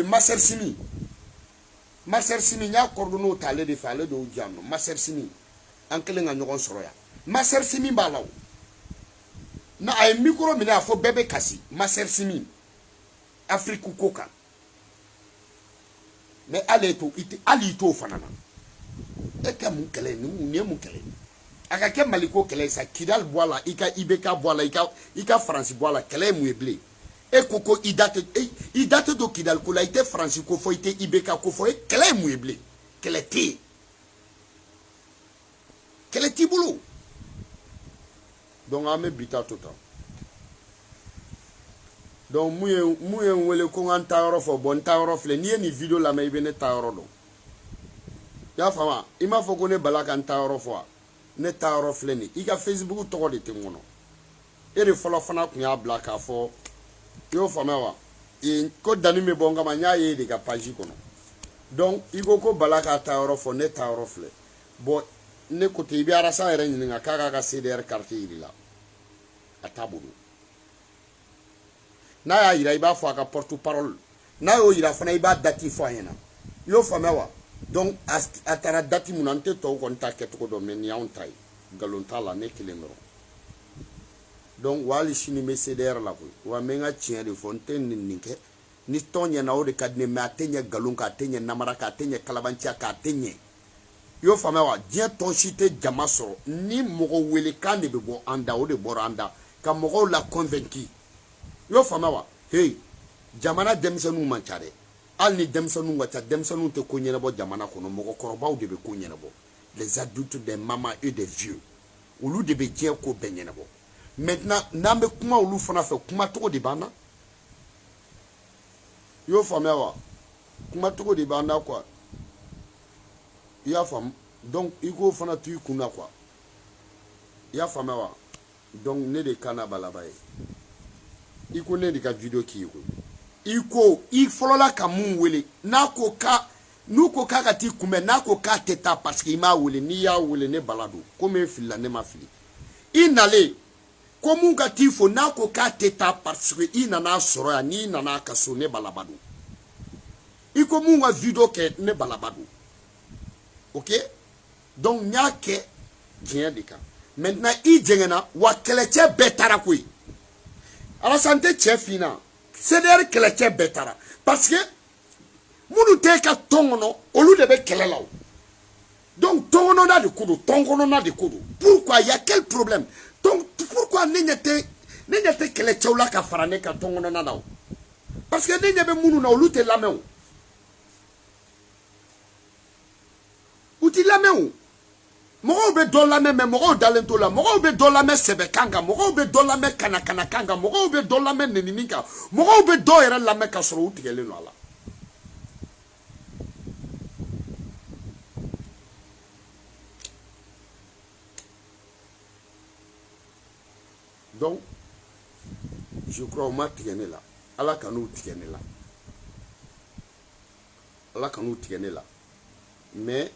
Marcel Simi n y'a coordonné ta ale de fɛ ale de y'o diyan nɔ Marcel Simi an kɛlen ka ɲɔgɔn sɔrɔ yan Marcel Simi b'a la o na a ye micro minɛ a fɔ bɛɛ bɛ kasi Marcel Simi Afrique ko kan mais hali i t'o fana na e ka mun kɛlɛ nin ye mun kɛlɛ a ka kɛ Maliko kɛlɛ sa Kidali bɔ a la i ka IBK bɔ a la i ka Faransi bɔ a la kɛlɛ ye mun ye bilen e ko i da tɛ don Kidali ko la i tɛ Faransi ko fɔ i tɛ IBK ko fɔ kɛlɛ ye mun ye bilen kɛlɛ tɛ yen kɛlɛ t'i bolo donc an bɛ bi ta to tan donc mun ye n wele ko n ka n taa yɔrɔ fɔ bon n taa yɔrɔ filɛ n'i ye nin video lamɛn i bɛ ne taa yɔrɔ dɔn i y'a faamu i m'a fɔ ko ne bala ka n taa yɔrɔ fɔ ne taa yɔrɔ filɛ nin i ka Facebook tɔgɔ de tɛ n kɔnɔ e de fɔlɔ fana tun y'a bila k'a fɔ i y'o faamuya wa ko danni bɛ bɔ n kama n y'a ye de ka page kɔnɔ donc i ko bala ka taa yɔrɔ fɔ ne taa yɔrɔ filɛ bon ne côté i bi arasa yɛrɛ ɲininka k'a k'a ka CDR carte yiri la a t'a bolo n'a y'a yira i b'a fɔ a ka porte parole n'a y'o yira fana i b'a date fɔ a ɲɛna i y'o faamuya wa donc a taara date mun na an tɛ tɔw kɔni ta kɛcogo dɔn mais nin y'anw ta ye nkalon t'a la ne kelen dɔrɔn donc wa hali sini n bɛ CDR la koyi wa n bɛ n ka tiɲɛ de fɔ n tɛ nin kɛ ni tɔn ɲɛna o de ka di ne mais a tɛ ɲɛ nkalon kan a tɛ ɲɛ namara kan a tɛ ɲɛ kalabanciya kan a tɛ ɲɛ i y'o faamuya wa diɲɛ tɔn si tɛ jama sɔrɔ ni mɔgɔ welekan de bɛ bɔ an da o de bɔra an da ka mɔgɔw la convaincu i y'o faamuya wa hey jamana denmisɛnninw man ca dɛ hali ni denmisɛnninw ka ca denmisɛnninw tɛ ko ɲɛnabɔ jamana kɔnɔ mɔgɔkɔrɔbaw de bɛ ko ɲɛnabɔ les adultes des mamans et des vieux olu de bɛ diɲɛ ko bɛɛ ɲɛnabɔ maintenant n'an bɛ kuma olu fana fɛ kuma cogo de b'an na i y'o faamuya wa kuma cogo de b'an na quoi i y'a faamu donc i k'o fana to i kun na quoi i y'a faamuya wa donc ne de kan na balaba ye i ko ne de ka video k'i ye i ko i fɔlɔla ka mun wele n'a ko k'a ka t'i kunbɛn n'a ko k'a tɛ taa parce que i m'a wele n'i y'a wele ne bala don komi e filila ne ma fili i nalen ko mun ka t'i fo n'a ko k'a tɛ taa parce que i nana sɔrɔ yan n'i nana ka so ne balaba don i ko mun ka video kɛ ne balaba don ok donc n y'a kɛ diɲɛ de kan maintenant i jɛngɛna wa kɛlɛcɛ bɛɛ taara koyi Alassane tɛ cɛ finna CDR kɛlɛcɛ bɛɛ taara parce que minnu tɛ ka tɔn kɔnɔ olu de bɛ kɛlɛ la o donc tɔn kɔnɔna de ko don tɔn kɔnɔna de ko don pourquoi il y a quel problème donc pourquoi ne ɲɛ tɛ kɛlɛcɛw la ka fara ne ka tɔn kɔnɔna na o parce que ne ɲɛ bɛ minnu na olu tɛ lamɛn o u tɛ lamɛn o mɔgɔw bɛ dɔ lamɛn mais mɔgɔw dalen t'o la mɔgɔw bɛ dɔ lamɛn sɛbɛkan kan mɔgɔw bɛ dɔ lamɛn kanakanakan kan mɔgɔw bɛ dɔ lamɛn nenini kan mɔgɔw bɛ dɔw yɛrɛ lamɛn ka sɔrɔ u tigɛlen don a la donc je crois u ma tigɛ ne la ala kan'u tigɛ ne la ala kan'u tigɛ ne la mais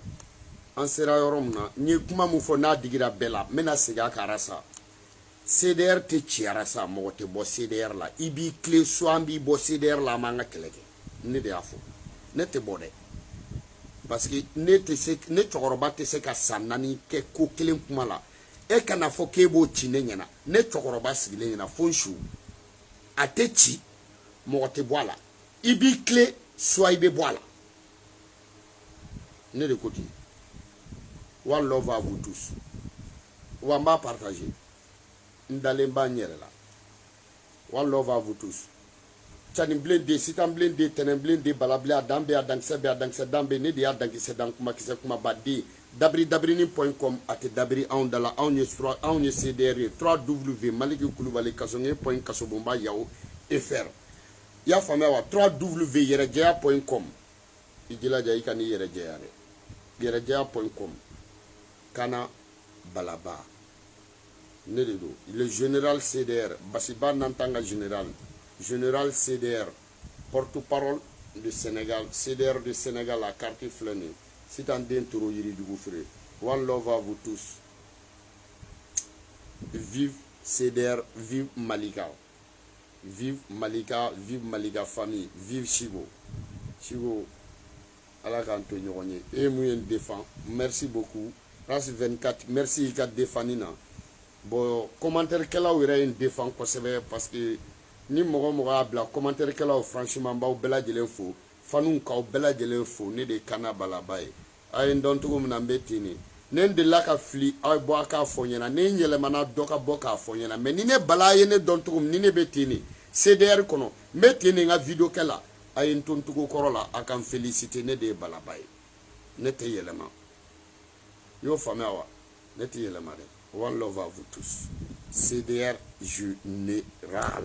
an sera yɔrɔ min na n ye kuma min fɔ n'a digira bɛɛ la n bɛna segin a kan arasa CDR tɛ ci arasa mɔgɔ tɛ bɔ CDR la i b'i tilen so an b'i bɔ CDR la an b'an ka kɛlɛ kɛ ne de y'a fɔ ne tɛ bɔ dɛ parce que ne cɛkɔrɔba tɛ se ka san 4 kɛ ko kelen kuma la e kana fɔ k'e b'o ci ne ɲɛna ne cɛkɔrɔba sigilen ɲɛna fo n su a tɛ ci mɔgɔ tɛ bɔ a la i b'i tilen soit i bɛ bɔ a la ne de ko ten. One love à vous tous. On va partager. Ndalemba nyerela. One love à vous tous. Tchani blende, sitan blende, tenen blende, balable adambe, adankse dambe, ne de adankise dankuma kise kuma badi. Dabrini.com ate dabri aondala aonye CDR 3W maliki kulubali kasonge.kasobomba yao fr. Ya fame wa 3W yerejeya.com. Ijila jaika ni yerejeya. Yerejeya.com. Kana balaba neredo le général CDR Bassiba Nantanga général CDR porte-parole du Sénégal CDR du Sénégal à carte flânée c'est un dentro yiri du frère one love à vous tous vive CDR vive Malika vive Malika famille vive Chigo ala kanto ñoxoñe et moyen défend merci beaucoup Race 24, merci Ika Defanina. Bon, commentaire qu'elle a eu un défend parce que ni mogo abla commentaire qu'elle a franchement ba bela de l'info. Fanun ka bela de l'info ne de kana balabaye. Ay ndonto ko na mbetini. Nen de la ka fli ay bo aka fonyana ne nyele mana doka boka fonyana mais ni ne balaye ne donto ko ni ne betini. CDR kono metini nga video kala ay ntonto ko korola akan féliciter ne de balabaye. Ne te yelema. Yo famawa neti yelamare one love à vous tous CDR général